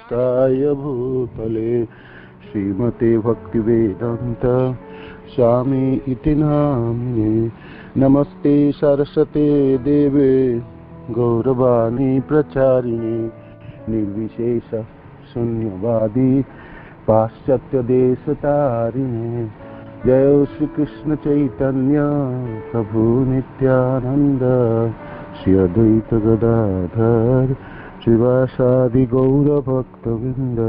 कृष्णाय भूतले श्रीमते भक्तिवेदांत स्वामी इति नामिने। नमस्ते सरस्वते देवे गौरवाणी प्रचारिणे निर्विशेष शून्यवादी पाश्चात्य देश तारिणे। जय श्री कृष्ण चैतन्य प्रभु नित्यानंद श्री अद्वैत गदाधर श्रीवासादि गौर भक्तवृंद।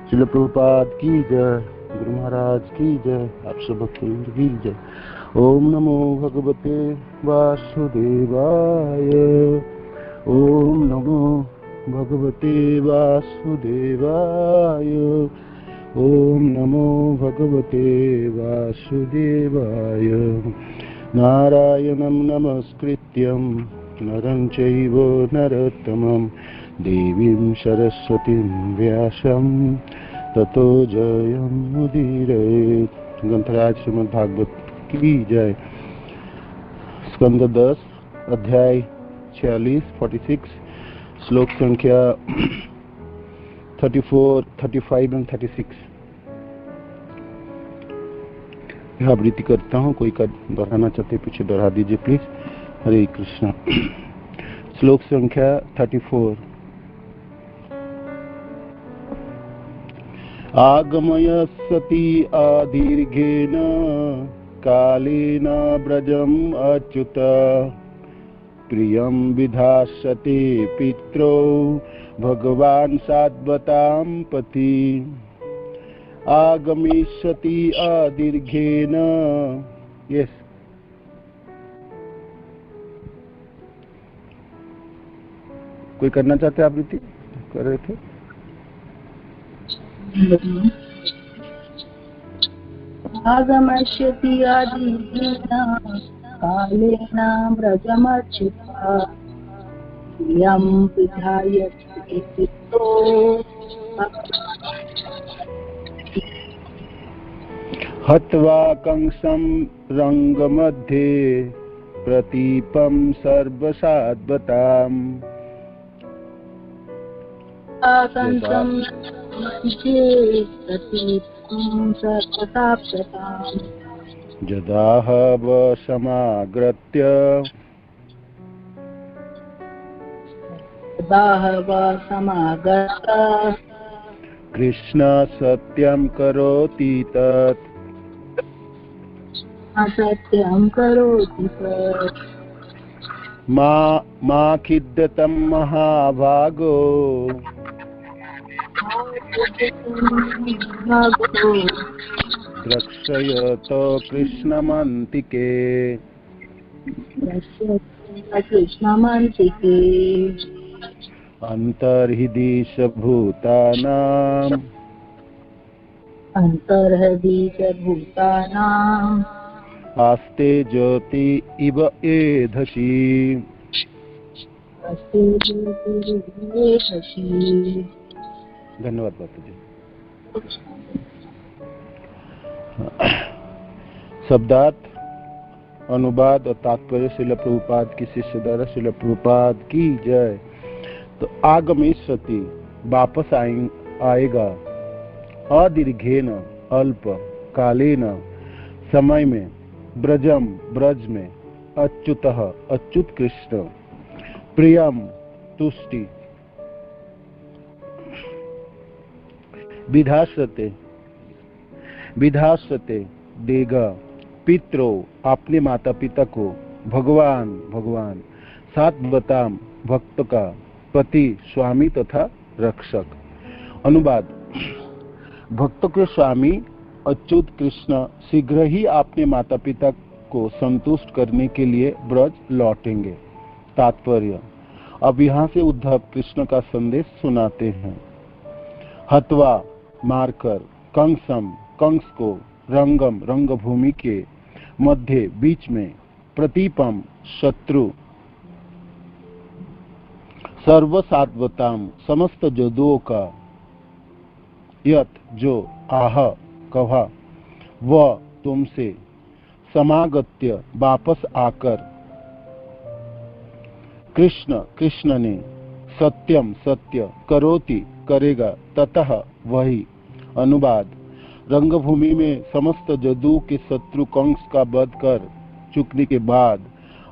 श्रील प्रभुपाद की जय, गुरु महाराज की जय, आप सब भक्तवृंद की जय। ओम नमो भगवते वासुदेवाय। ओम नमो भगवते वासुदेवाय। ओम नमो भगवते वासुदेवाय। नारायणं नमस्कृत्यं नरं चैव नरोत्तमं देवीं सरस्वतीं व्यासं ततो जयमुदीरयेत्। ग्रंथराज श्रीमद् भागवत की जय। स्कंद 10 अध्याय 46 श्लोक संख्या 34, 35 और 36। यह आवृत्ति करता हूँ, कोई का दोहराना चाहते पीछे दोहरा दीजिए प्लीज। हरे कृष्णा। श्लोक संख्या 34। आगमय सती आदीर्घेन कालेन ब्रजम अच्युत प्रियं विधास्यते पित्रो भगवान् साद्वतां पति। आगमिष्यति अदीर्घेन। यस, कोई करना चाहते आवृत्ति? कर रहे थे। आगमिष्यति अदीर्घेन कालेन ब्रजमच्युता प्रियं विधास्यते पित्रो। हत्वा कंसं रंगमध्ये प्रतीपं सर्वसाद्वताम्। कंसं मध्ये प्रतीपं सर्वसाद्वताम्। जदाह वसमागत्य कृष्ण सत्यं करोति तत्। मा खिद्यतं महाभागो द्रक्ष्यतो कृष्णमन्तिके। अंतर्हृदि भूतानाम् आस्ते ज्योति इव एधसि। धन्यवाद बापू जी। शब्दार्थ, अनुवाद और तात्पर्य श्रील प्रभुपाद की शिष्य द्वारा श्रील प्रभुपाद की जय। तो आगमिष्यति वापस आएगा, अदीर्घेन अल्प, कालेन समय में, ब्रजम ब्रज में, अच्युतः अच्युत कृष्ण, प्रियम तुष्टि, विधास्यते देगा, पितरो अपने माता पिता को, भगवान सात्वताम भक्त का, पति स्वामी तथा रक्षक। अनुवाद। भक्तों के स्वामी अच्युत कृष्ण शीघ्र ही अपने माता पिता को संतुष्ट करने के लिए ब्रज लौटेंगे। तात्पर्य। अब यहाँ से उद्धव कृष्ण का संदेश सुनाते हैं। हत्वा मारकर, कंसम कंस को, रंगम रंगभूमि के, मध्य बीच में, प्रतीपम शत्रु, सर्वसात्वताम समस्त जदुओं का, यत जो, आह कहा, व तुमसे, समागत्य वापस आकर, कृष्ण कृष्ण ने, सत्यम सत्य, करोति करेगा ततः वही। अनुवाद। रंगभूमि में समस्त जदू के शत्रु कंस का वध कर चुकने के बाद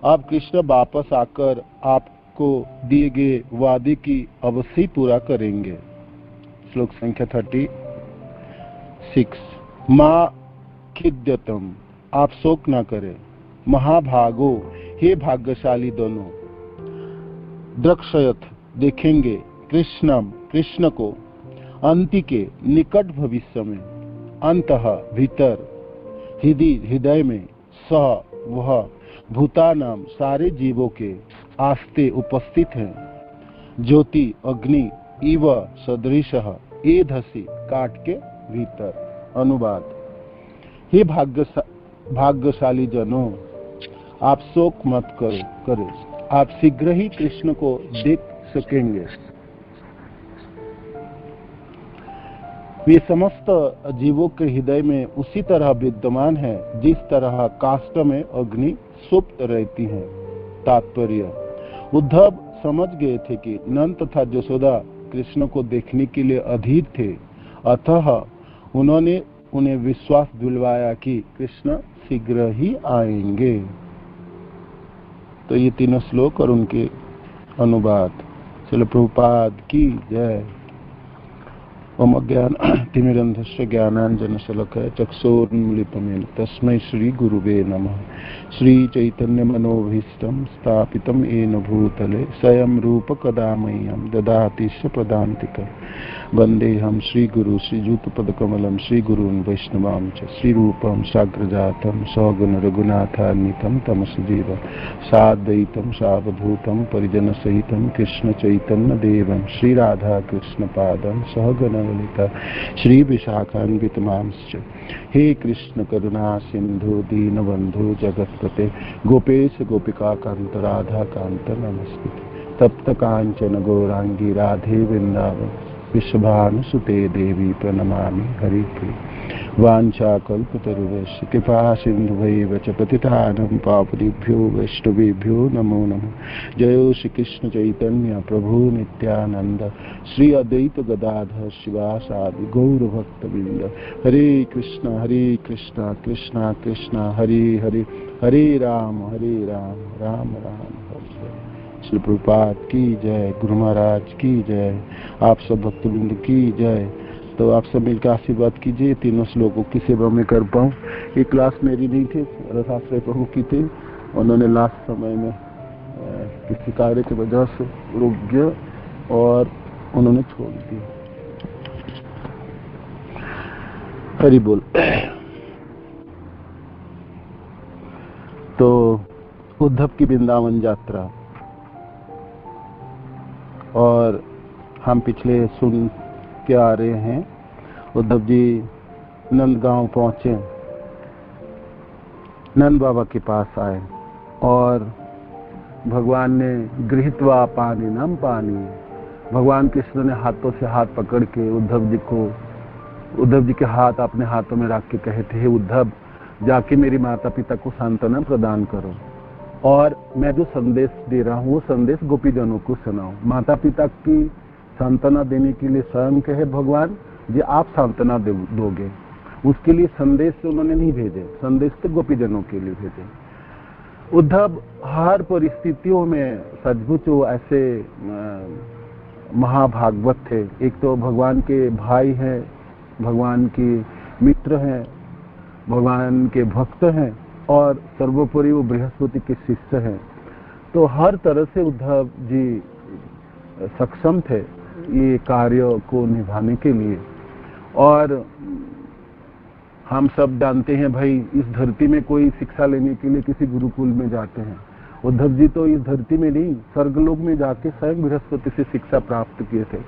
अब कृष्ण वापस आकर आपको दिए गए वादे की अवश्य पूरा करेंगे। श्लोक संख्या 36। मां खिद्यतम, आप शोक न करें। महाभागो, हे भाग्यशाली दोनों। द्रक्षयत, देखेंगे। कृष्णम, कृष्ण को। अंति के, निकट भविष्य में। अंतः, भीतर। हृदय में। सह, वह। भूतानाम, सारे जीवों के। आस्ते, उपस्थित हैं। ज्योति, अग्नि। इव, सदृशः। एधसि, काट के भीतर। अनुवाद। हे भाग्यशाली जनों, आप शोक मत करो। आप शीघ्र ही कृष्ण को देख सकेंगे। वे समस्त जीवों के हृदय में उसी तरह विद्यमान है जिस तरह काष्ठ में अग्नि सुप्त रहती है। तात्पर्य। उद्धव समझ गए थे कि नंद तथा यशोदा कृष्ण को देखने के लिए अधीर थे, अतः उन्होंने उन्हें विश्वास दिलवाया कि कृष्ण शीघ्र ही आएंगे। तो ये तीनों श्लोक और उनके अनुवाद। श्रील प्रभुपाद की जय। ओम अज्ञान तिमिरन्धस्य ज्ञानाञ्जनशलाकया चक्षुरुन्मीलितं येन तस्मै श्री गुरुवे नमः। श्री चैतन्य मनोभीष्टं स्थापितं येन भूतले स्वयं रूप कदा मह्यं ददाति स्वपदान्तिकं। वन्देऽहं श्रीगुरु श्रीयुतपदकमलं श्रीगुरून् वैष्णवांश्च श्रीरूपं साग्रजातं सगुण रघुनाथान्वितं तमसजीवं साद्वैतं सावधूतं परिजनसहितं कृष्ण चैतन्य देवं श्रीराधा कृष्णपादं सहगण ललिता श्री विशाखान्वितमांश्च। हे कृष्ण करुणा सिंधु दीनबंधु जगत्पते गोपेश गोपिका कांत राधा कांत नमस्ते। तप्त कांचन गौरांगी राधे वृंदावन विश्वभानुसुते देवी प्रणमामि हरिप्रिय। वाञ्छाकल्पतरुभ्यश्च कृपा सिन्धुभैव च पतितानां पावनेभ्यो वैष्णवेभ्यो नमो नमः। जय श्री कृष्ण चैतन्य प्रभु नित्यानंद श्री अद्वैत गदाधर शिवासादि गौर भक्तवृंद। हरे कृष्णा कृष्णा कृष्णा हरे हरे, हरे राम राम राम हरे हरे। श्री प्रभुपाद की जय। गुरु महाराज की जय। आप सब भक्तवृंद की जय। तो आप सब मिलकर आशीर्वाद कीजिए, तीनों श्लोकों की सेवा में कर पाऊं। ये क्लास मेरी नहीं थी, रथाश्रय प्रभु की थी। उन्होंने लास्ट समय में किसी कार्य की वजह से रुक गया और उन्होंने छोड़ दिया। हरि बोल। तो उद्धव की वृंदावन यात्रा, और हम पिछले सुन के आ रहे हैं। उद्धव जी नंदगांव पहुंचे, नंद बाबा के पास आए और भगवान ने गृहीत्वा पानी नम पानी, भगवान कृष्ण ने हाथों से हाथ पकड़ के उद्धव जी के हाथ अपने हाथों में रख के कहे थे, हे उद्धव, जाके मेरी माता पिता को सांत्वना प्रदान करो और मैं जो संदेश दे रहा हूँ वो संदेश गोपीजनों को सुनाओ। माता पिता की सांत्वना देने के लिए स्वयं कहे भगवान जी आप सांत्वना दोगे, उसके लिए संदेश उन्होंने नहीं भेजे, संदेश तो गोपीजनों के लिए भेजे। उद्धव हर परिस्थितियों में सचमुच वो ऐसे महाभागवत थे। एक तो भगवान के भाई हैं, भगवान के मित्र हैं, भगवान के भक्त हैं और सर्वोपरि वो बृहस्पति के शिष्य हैं। तो हर तरह से उद्धव जी सक्षम थे ये कार्य को निभाने के लिए। और हम सब जानते हैं भाई, इस धरती में कोई शिक्षा लेने के लिए किसी गुरुकुल में जाते हैं। उद्धव जी तो इस धरती में नहीं, स्वर्गलोक में जाके स्वयं बृहस्पति से शिक्षा प्राप्त किए थे।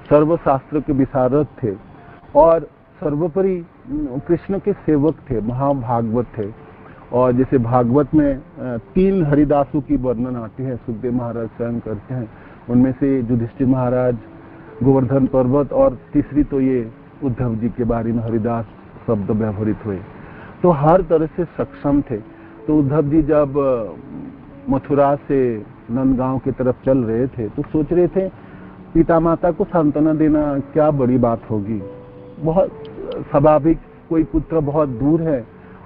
सर्वशास्त्र के विशारद थे और सर्वोपरि कृष्ण के सेवक थे, महाभागवत थे। और जैसे भागवत में 3 हरिदासों की वर्णन आती है, सुखदेव महाराज स्वयं करते हैं। उनमें से युधिष्ठिर महाराज, गोवर्धन पर्वत और तीसरी तो ये उद्धव जी के बारे में हरिदास शब्द व्यवहृत हुए। तो हर तरह से सक्षम थे। तो उद्धव जी जब मथुरा से नंदगांव की तरफ चल रहे थे तो सोच रहे थे पिता माता को सांत्वना देना क्या बड़ी बात होगी। बहुत स्वाभाविक, कोई पुत्र बहुत दूर है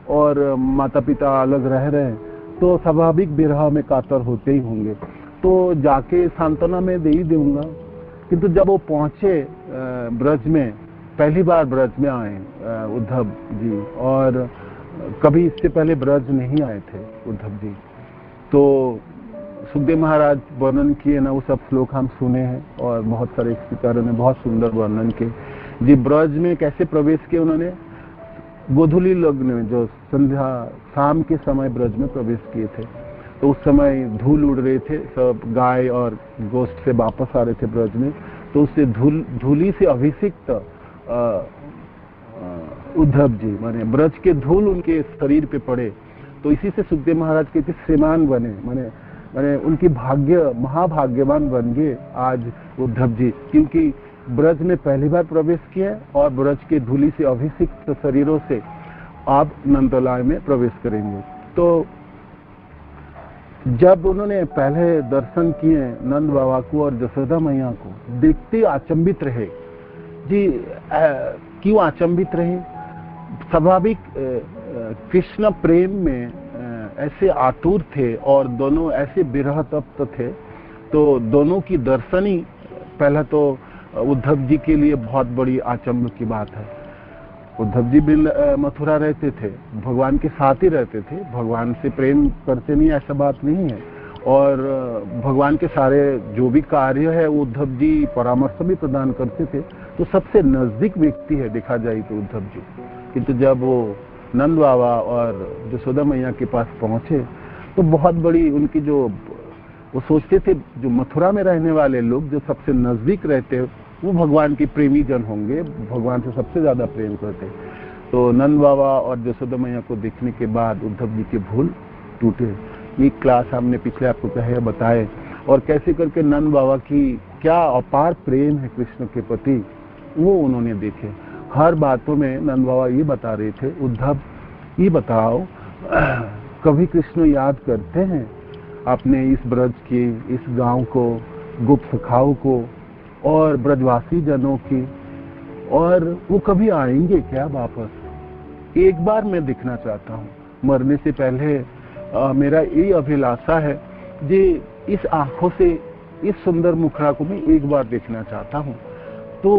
और माता पिता अलग रह रहे हैं तो स्वाभाविक विरह में कातर होते ही होंगे, तो जाके सांत्वना में दे ही दूंगा। किंतु जब वो पहुंचे ब्रज में, पहली बार ब्रज में आए उद्धव जी, और कभी इससे पहले ब्रज नहीं आए थे उद्धव जी, तो सुखदेव महाराज वर्णन किए ना, वो सब श्लोक हम सुने हैं और बहुत सारे स्पीकरों ने बहुत सुंदर वर्णन किए जी। ब्रज में कैसे प्रवेश किया उन्होंने, गोधूली लग्न में, जो संध्या शाम के समय ब्रज में प्रवेश किए थे, तो उस समय धूल उड़ रहे थे, सब गाय और गोश्त से वापस आ रहे थे ब्रज में, तो उससे धूली से अभिषिक्त उद्धव जी, माने ब्रज के धूल उनके शरीर पे पड़े, तो इसी से सुखदेव महाराज के श्रीमान बने, माने उनकी महाभाग्यवान बन गए आज उद्धव जी, क्योंकि ब्रज में पहली बार प्रवेश किया और ब्रज के धूली से अभिषिक्त शरीरों से आप नंदलाय में प्रवेश करेंगे। तो जब उन्होंने पहले दर्शन किए नंद बाबा को और जसोदा मैया को, देखते अचंभित रहे जी। क्यों अचंभित रहे? स्वाभाविक कृष्ण प्रेम में ऐसे आतुर थे और दोनों ऐसे विरह तप्त थे, तो दोनों की दर्शनी पहला तो उद्धव जी के लिए बहुत बड़ी आचंभ की बात है। उद्धव जी मथुरा रहते थे, भगवान के साथ ही रहते थे, भगवान से प्रेम करते नहीं ऐसा बात नहीं है, और भगवान के सारे जो भी कार्य है उद्धव जी परामर्श भी प्रदान करते थे, तो सबसे नजदीक व्यक्ति है देखा जाए तो उद्धव जी। किंतु जब वो नंद बाबा और जसोदा मैया के पास पहुंचे तो बहुत बड़ी उनकी जो, वो सोचते थे जो मथुरा में रहने वाले लोग जो सबसे नजदीक रहते वो भगवान के प्रेमी जन होंगे, भगवान से सबसे ज्यादा प्रेम करते। तो नंद बाबा और जसोदा मैया को देखने के बाद उद्धव जी के भूल टूटे। ये क्लास हमने पिछले आपको कहे बताए, और कैसे करके नंद बाबा की क्या अपार प्रेम है कृष्ण के प्रति, वो उन्होंने देखे। हर बातों में नंद बाबा ये बता रहे थे, उद्धव ये बताओ कभी कृष्ण याद करते हैं अपने इस ब्रज की, इस गांव को, गुप्त सखाओं को और ब्रजवासी जनों की, और वो कभी आएंगे क्या वापस? एक बार मैं दिखना चाहता हूँ, मरने से पहले मेरा ये अभिलाषा है कि इस आंखों से इस सुंदर मुखड़ा को मैं एक बार देखना चाहता हूँ। तो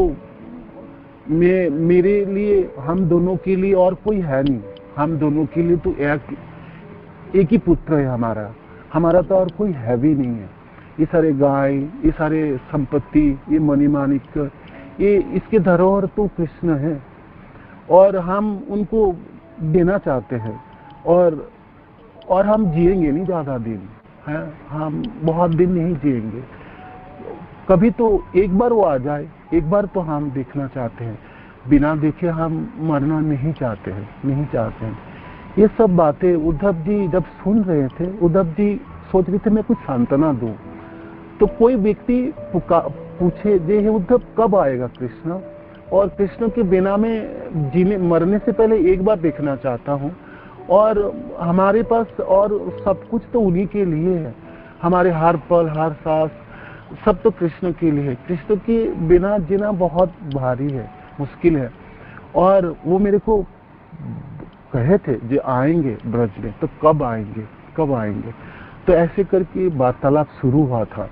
मेरे लिए, हम दोनों के लिए और कोई है नहीं, हम दोनों के लिए तो एक ही पुत्र है हमारा तो और कोई है भी नहीं है। ये सारे गाय, ये सारे संपत्ति, ये मणिमाणिक, ये इसके धरोहर तो कृष्ण है, और हम उनको देना चाहते हैं, और हम जिएंगे नहीं ज्यादा दिन, है, हम बहुत दिन नहीं जिएंगे। कभी तो एक बार वो आ जाए, एक बार तो हम देखना चाहते हैं, बिना देखे हम मरना नहीं चाहते हैं। ये सब बातें उद्धव जी जब सुन रहे थे, उद्धव जी सोच रहे थे मैं कुछ सांत्वना दूं। तो कोई व्यक्ति पूछे जे उद्धव कब आएगा कृष्ण, और कृष्ण के बिना में मरने से पहले एक बार देखना चाहता हूँ, और हमारे पास और सब कुछ तो उन्हीं के लिए है, हमारे हर पल हर सांस सब तो कृष्ण के लिए है। कृष्ण के बिना जीना बहुत भारी है, मुश्किल है। और वो मेरे को कहे थे जो आएंगे ब्रज में, तो कब आएंगे। तो ऐसे करके वार्तालाप शुरू हुआ था,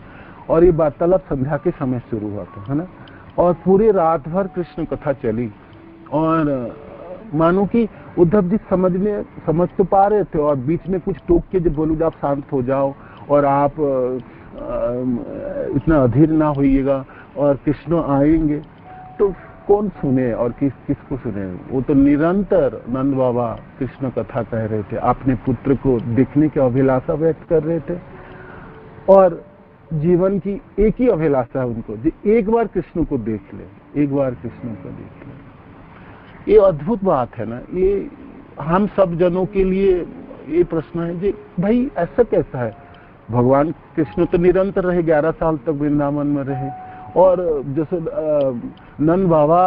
और ये वार्तालाप संध्या के समय शुरू हुआ था, है ना, और पूरे रात भर कृष्ण कथा चली। और मानो कि उद्धव जी समझ तो पा रहे थे, और बीच में कुछ टोक के जो बोलूँ आप शांत हो जाओ और आप इतना अधीर ना होइएगा, और कृष्ण आएंगे, तो कौन सुने और किसको सुने। वो तो निरंतर नंद बाबा कृष्ण कथा कह रहे थे, अपने पुत्र को देखने की अभिलाषा व्यक्त कर रहे थे, और जीवन की एक ही अभिलाषा है उनको, जो एक बार कृष्ण को देख ले, एक बार कृष्ण को देख ले। ये अद्भुत बात है ना, ये हम सब जनों के लिए ये प्रश्न है जी, भाई ऐसा कैसा है? भगवान कृष्ण तो निरंतर रहे, 11 साल तक वृंदावन में रहे, और जैसे नंद बाबा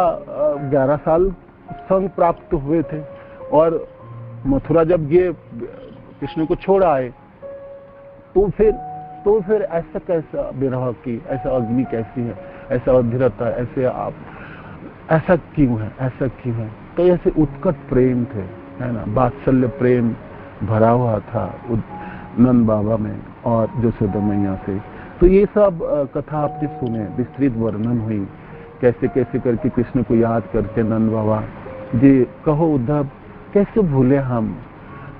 11 साल संग प्राप्त हुए थे, और मथुरा जब ये कृष्ण को छोड़ आए, तो फिर ऐसा कैसा विरह की, ऐसा अग्नि कैसी है? ऐसा अधीरता, ऐसे आप ऐसा क्यों है, ऐसा क्यों है? तो ऐसे उत्कट प्रेम थे, है ना, वात्सल्य प्रेम भरा हुआ था नंद बाबा में और यशोदा मैया से। तो ये सब कथा आपने सुने, विस्तृत वर्णन हुई, कैसे कैसे करके कृष्ण को याद करके नंद बाबा जी, कहो उद्धव कैसे भूले हम।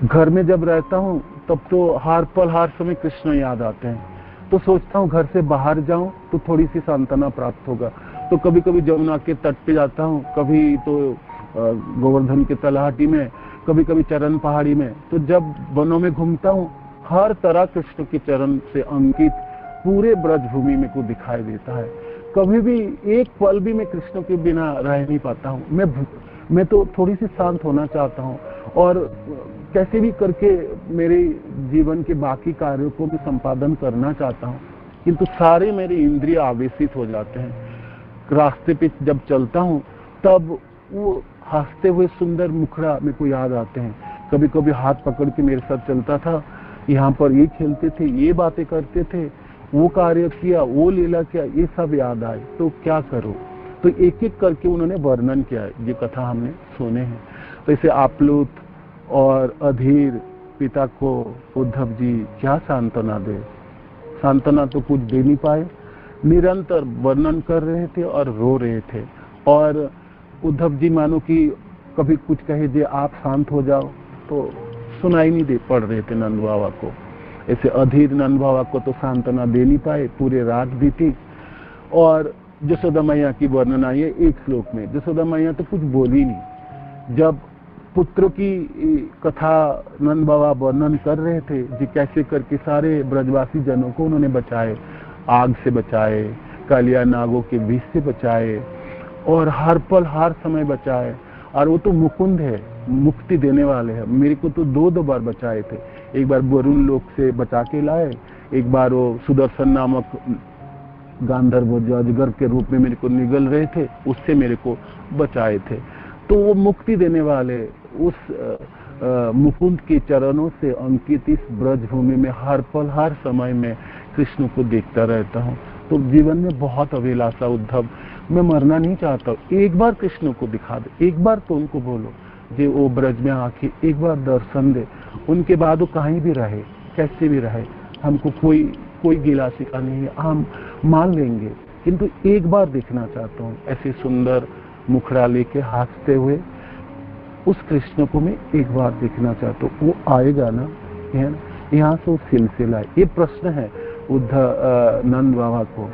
घर में जब रहता हूँ तब तो हर पल हर समय कृष्ण याद आते हैं, तो सोचता हूँ घर से बाहर जाऊं तो थोड़ी सी सांत्वना प्राप्त होगा। तो कभी कभी जमुना के तट पे जाता हूँ, कभी तो गोवर्धन के तलहटी में, कभी कभी चरण पहाड़ी में। तो जब वनों में घूमता हूँ, हर तरह कृष्ण के चरण से अंकित पूरे ब्रजभूमि में को दिखाई देता है। कभी भी एक पल भी मैं कृष्ण के बिना रह नहीं पाता हूँ। मैं तो थोड़ी सी शांत होना चाहता हूँ और कैसे भी करके मेरे जीवन के बाकी कार्यों को भी संपादन करना चाहता हूँ, किंतु सारे मेरे इंद्रिय आवेशित हो जाते हैं। रास्ते पे जब चलता हूँ तब वो हंसते हुए सुंदर मुखड़ा मेरे को याद आते हैं। कभी कभी हाथ पकड़ के मेरे साथ चलता था, यहाँ पर ये खेलते थे, ये बातें करते थे, वो कार्य किया, वो लीला किया, ये सब याद आए। तो क्या करो? तो एक एक करके उन्होंने वर्णन किया है, ये कथा हमने सुने हैं। तो इसे आप्लुत और अधीर पिता को उद्धव जी क्या सांत्वना दे, सांत्वना तो कुछ दे नहीं पाए, निरंतर वर्णन कर रहे थे और रो रहे थे। और उद्धव जी मानो कि कभी कुछ कहे जे आप शांत हो जाओ तो सुनाई नहीं दे पड़ रहे थे नंद बाबा को। ऐसे अधीर नंद बाबा को तो सांत्वना दे नहीं पाए, पूरे रात बीती। और यशोदा मैया की वर्णन आई है एक श्लोक में। यशोदा मैया तो कुछ बोली नहीं। जब पुत्र की कथा नंद बाबा वर्णन कर रहे थे जी, कैसे करके सारे ब्रजवासी जनों को उन्होंने बचाए, आग से बचाए, कालिया नागों के विष से बचाए और हर पल हर समय बचाए। और वो तो मुकुंद है, मुक्ति देने वाले हैं। मेरे को तो दो बार बचाए थे, एक बार वरुण लोक से बचा के लाए, एक बार वो सुदर्शन नामक गांधर्व जो अजगर के रूप में मेरे को निगल रहे थे, उससे मेरे को बचाए थे। तो वो मुक्ति देने वाले उस मुकुंद के चरणों से अंकित इस ब्रजभूमि में हर पल हर समय में कृष्ण को देखता रहता हूँ। तो जीवन में बहुत अभिलाषा उद्धव, मैं मरना नहीं चाहता हूँ, एक बार कृष्ण को दिखा दे, एक बार तो उनको बोलो जे वो ब्रज में आके एक बार दर्शन दे। उनके बाद वो कहीं भी रहे, कैसे भी रहे, हमको कोई गिला शिका नहीं है, हम मान लेंगे, किंतु एक बार देखना चाहता हूँ। ऐसे सुंदर मुखड़ा लेके हंसते हुए उस कृष्ण को मैं एक बार देखना चाहता हूँ। वो आएगा ना, यहाँ से वो सिलसिला है। ये प्रश्न है नंद बाबा को।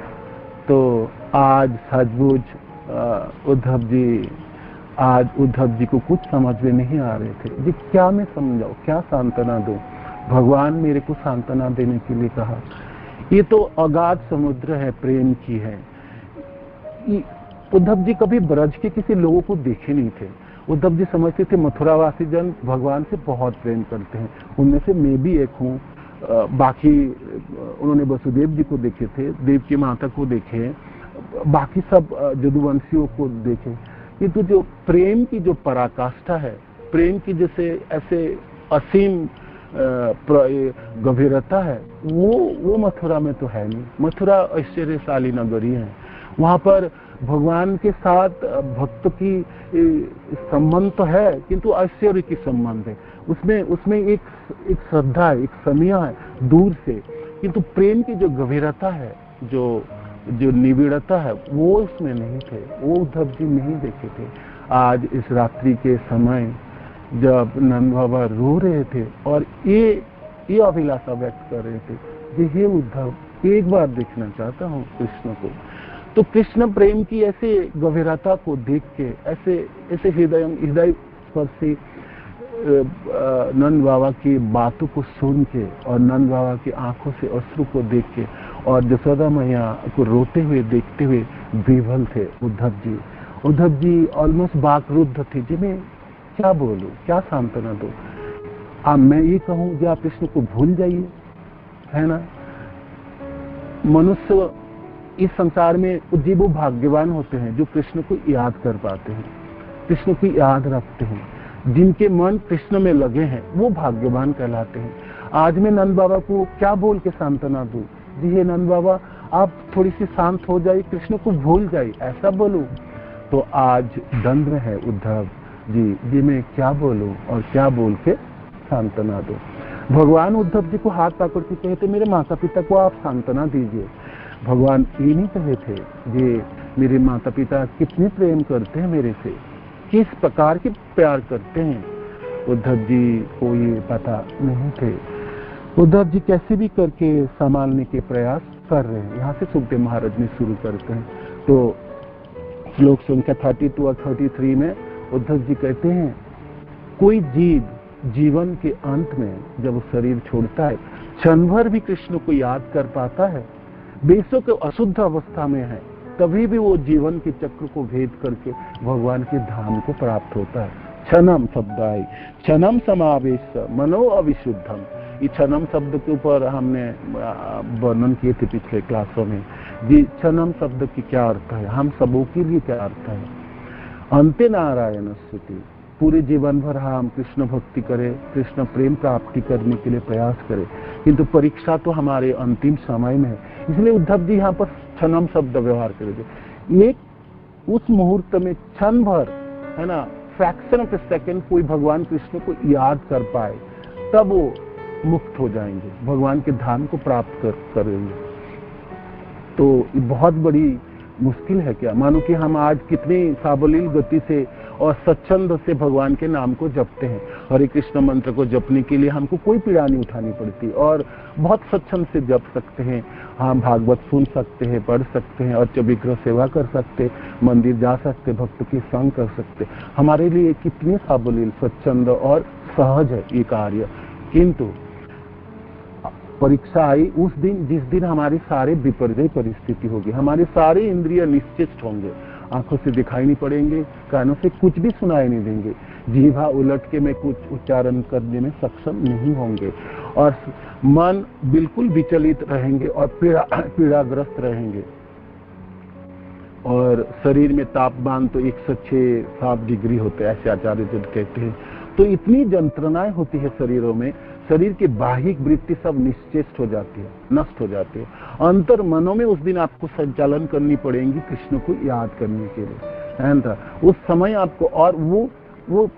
तो आज सचमुच उद्धव जी को कुछ समझ में नहीं आ रहे थे जी, क्या मैं समझाऊं, क्या सांत्वना दूं। भगवान मेरे को सांत्वना देने के लिए कहा। ये तो अगाध समुद्र है, प्रेम की है। उद्धव जी कभी ब्रज के किसी लोगों को देखे नहीं थे। उद्धव जी समझते थे मथुरावासी जन भगवान से बहुत प्रेम करते हैं, उनमें से मैं भी एक हूँ। बाकी उन्होंने वसुदेव जी को देखे थे, देव की माता को देखे, बाकी सब यदुवंशियों को देखे, किंतु जो प्रेम की जो पराकाष्ठा है, प्रेम की जैसे ऐसे असीम गंभीरता है, वो मथुरा में तो है नहीं। मथुरा ऐश्वर्यशाली नगरी है, वहां पर भगवान के साथ भक्त की संबंध तो है, किंतु ऐश्वर्य की संबंध है। उसमें एक श्रद्धा है, एक समिया है दूर से, किंतु प्रेम की जो गंभीरता है, जो निविड़ता है, वो उसमें नहीं थे। वो उद्धव जी नहीं देखे थे। आज इस रात्रि के समय जब नंद बाबा रो रहे थे और ये अभिलाषा व्यक्त कर रहे थे कि हे उद्धव, एक बार देखना चाहता हूँ कृष्ण को। तो कृष्ण प्रेम की ऐसे गंभीरता को देख के, ऐसे हृदय स्पर्शी नंद बाबा की बातों को सुन के और नंद बाबा की आंखों से अश्रु को देख के और यशोदा मैया को रोते हुए देखते हुए विह्वल थे उद्धव जी ऑलमोस्ट बाकरुद्ध थे जी, मैं क्या बोलूं, क्या सांत्वना दूं। अब मैं ये कहूं कि आप कृष्ण को भूल जाइए, है ना। मनुष्य इस संसार में वो भाग्यवान होते हैं जो कृष्ण को याद कर पाते हैं, कृष्ण को याद रखते हैं, जिनके मन कृष्ण में लगे हैं, वो भाग्यवान कहलाते हैं। आज मैं नंद बाबा को क्या बोल के सांत्वना दूं जी, हे नंद बाबा, आप थोड़ी सी शांत हो जाइए, कृष्ण को भूल जाइए, ऐसा बोलूं? तो आज दंड में है उद्धव जी मैं क्या बोलूं और क्या बोल के सांत्वना दो। भगवान उद्धव जी को हाथ पकड़ के कहते मेरे माता पिता को आप सांत्वना दीजिए। भगवान ये नहीं कहे थे ये मेरे माता पिता कितने प्रेम करते हैं मेरे से, किस प्रकार के प्यार करते हैं। उद्धव जी को ये पता नहीं थे। उद्धव जी कैसे भी करके संभालने के प्रयास कर रहे हैं। यहाँ से सुखदेव महाराज ने शुरू करते हैं। तो श्लोक संख्या 32 और 33 में उद्धव जी कहते हैं कोई जीव जीवन के अंत में जब वो शरीर छोड़ता है क्षण भर भी कृष्ण को याद कर पाता है, बेशक के अशुद्ध अवस्था में है, तभी भी वो जीवन के चक्र को भेद करके भगवान के धाम को प्राप्त होता है। क्षणम शब्द आई, क्षणम समावेश मनो अविशुद्धम। ये क्षणम शब्द के ऊपर हमने वर्णन किए थे पिछले क्लासों में जी। क्षणम शब्द की क्या अर्थ है, हम सबों के लिए क्या अर्थ है? अंते नारायण स्तुति, पूरे जीवन भर हम कृष्ण भक्ति करें, कृष्ण प्रेम प्राप्ति करने के लिए प्रयास करें, किंतु परीक्षा तो हमारे अंतिम समय में है। इसलिए उद्धव जी यहाँ पर क्षणम शब्द व्यवहार करेंगे। एक उस मुहूर्त में क्षण भर है ना, फ्रैक्शन ऑफ ए सेकेंड कोई भगवान कृष्ण को याद कर पाए तब वो मुक्त हो जाएंगे, भगवान के धाम को प्राप्त करेंगे। तो ये बहुत बड़ी मुश्किल है क्या? मानो कि हम आज कितनी सावलील गति से और स्वच्छंद से भगवान के नाम को जपते हैं। हरे कृष्ण मंत्र को जपने के लिए हमको कोई पीड़ा नहीं उठानी पड़ती और बहुत स्वच्छंद से जप सकते हैं। हम भागवत सुन सकते हैं, पढ़ सकते हैं, और विग्रह सेवा कर सकते, मंदिर जा सकते, भक्त के संग कर सकते। हमारे लिए कितनी सावलील, स्वच्छंद और सहज है ये कार्य। किंतु परीक्षा आई उस दिन जिस दिन हमारी सारे विपर्जय परिस्थिति होगी, हमारे सारे इंद्रिय निश्चित होंगे, आंखों से दिखाई नहीं पड़ेंगे, कानों से कुछ भी सुनाई नहीं देंगे, जीवा उलट के में कुछ उच्चारण करने में सक्षम नहीं होंगे, और मन बिल्कुल विचलित रहेंगे और पीड़ाग्रस्त रहेंगे। और शरीर में तापमान तो 106-7 डिग्री होते हैं, ऐसे आचार्य जी कहते हैं। तो इतनी यंत्रणाएं होती है शरीरों में, शरीर की बाहिक वृत्ति सब निश्चेष्ट हो जाती है, नष्ट हो जाती है। अंतर मनों में उस दिन आपको संचालन करनी पड़ेगी कृष्ण को याद करने के लिए, है ना। उस समय आपको, और वो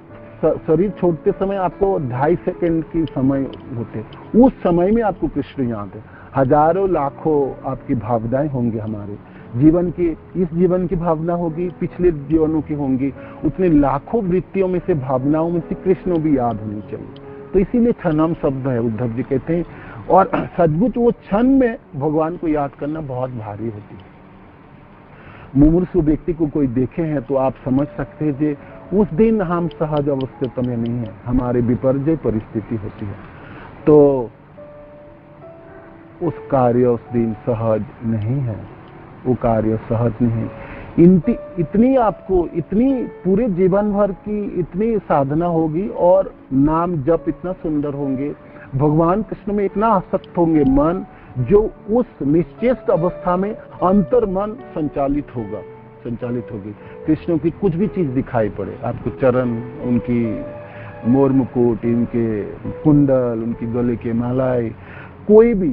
शरीर छोड़ते समय आपको 2.5 सेकंड की समय होते, उस समय में आपको कृष्ण याद है। हजारों लाखों आपकी भावनाएं होंगी, हमारे जीवन की, इस जीवन की भावना होगी, पिछले जीवनों की होंगी, उतने लाखों वृत्तियों में से, भावनाओं में से कृष्ण भी याद होनी चाहिए। तो इसीलिए क्षणम शब्द है, उद्धव जी कहते हैं। और सचमुच वो क्षण में भगवान को याद करना बहुत भारी होती है। मुमूर्षु व्यक्ति को कोई देखे हैं तो आप समझ सकते हैं कि उस दिन हम सहज अवस्था में नहीं है, हमारे विपर्जय परिस्थिति होती है, तो उस कार्य उस दिन सहज नहीं है, वो कार्य सहज नहीं है। इतनी आपको, इतनी पूरे जीवन भर की इतनी साधना होगी और नाम जप इतना सुंदर होंगे, भगवान कृष्ण में इतना आसक्त होंगे मन, जो उस निश्चेष्ट अवस्था में अंतर मन संचालित होगी। कृष्ण की कुछ भी चीज दिखाई पड़े आपको, चरण, उनकी मोर मुकुट, इनके कुंडल, उनकी गले के मालाएं, कोई भी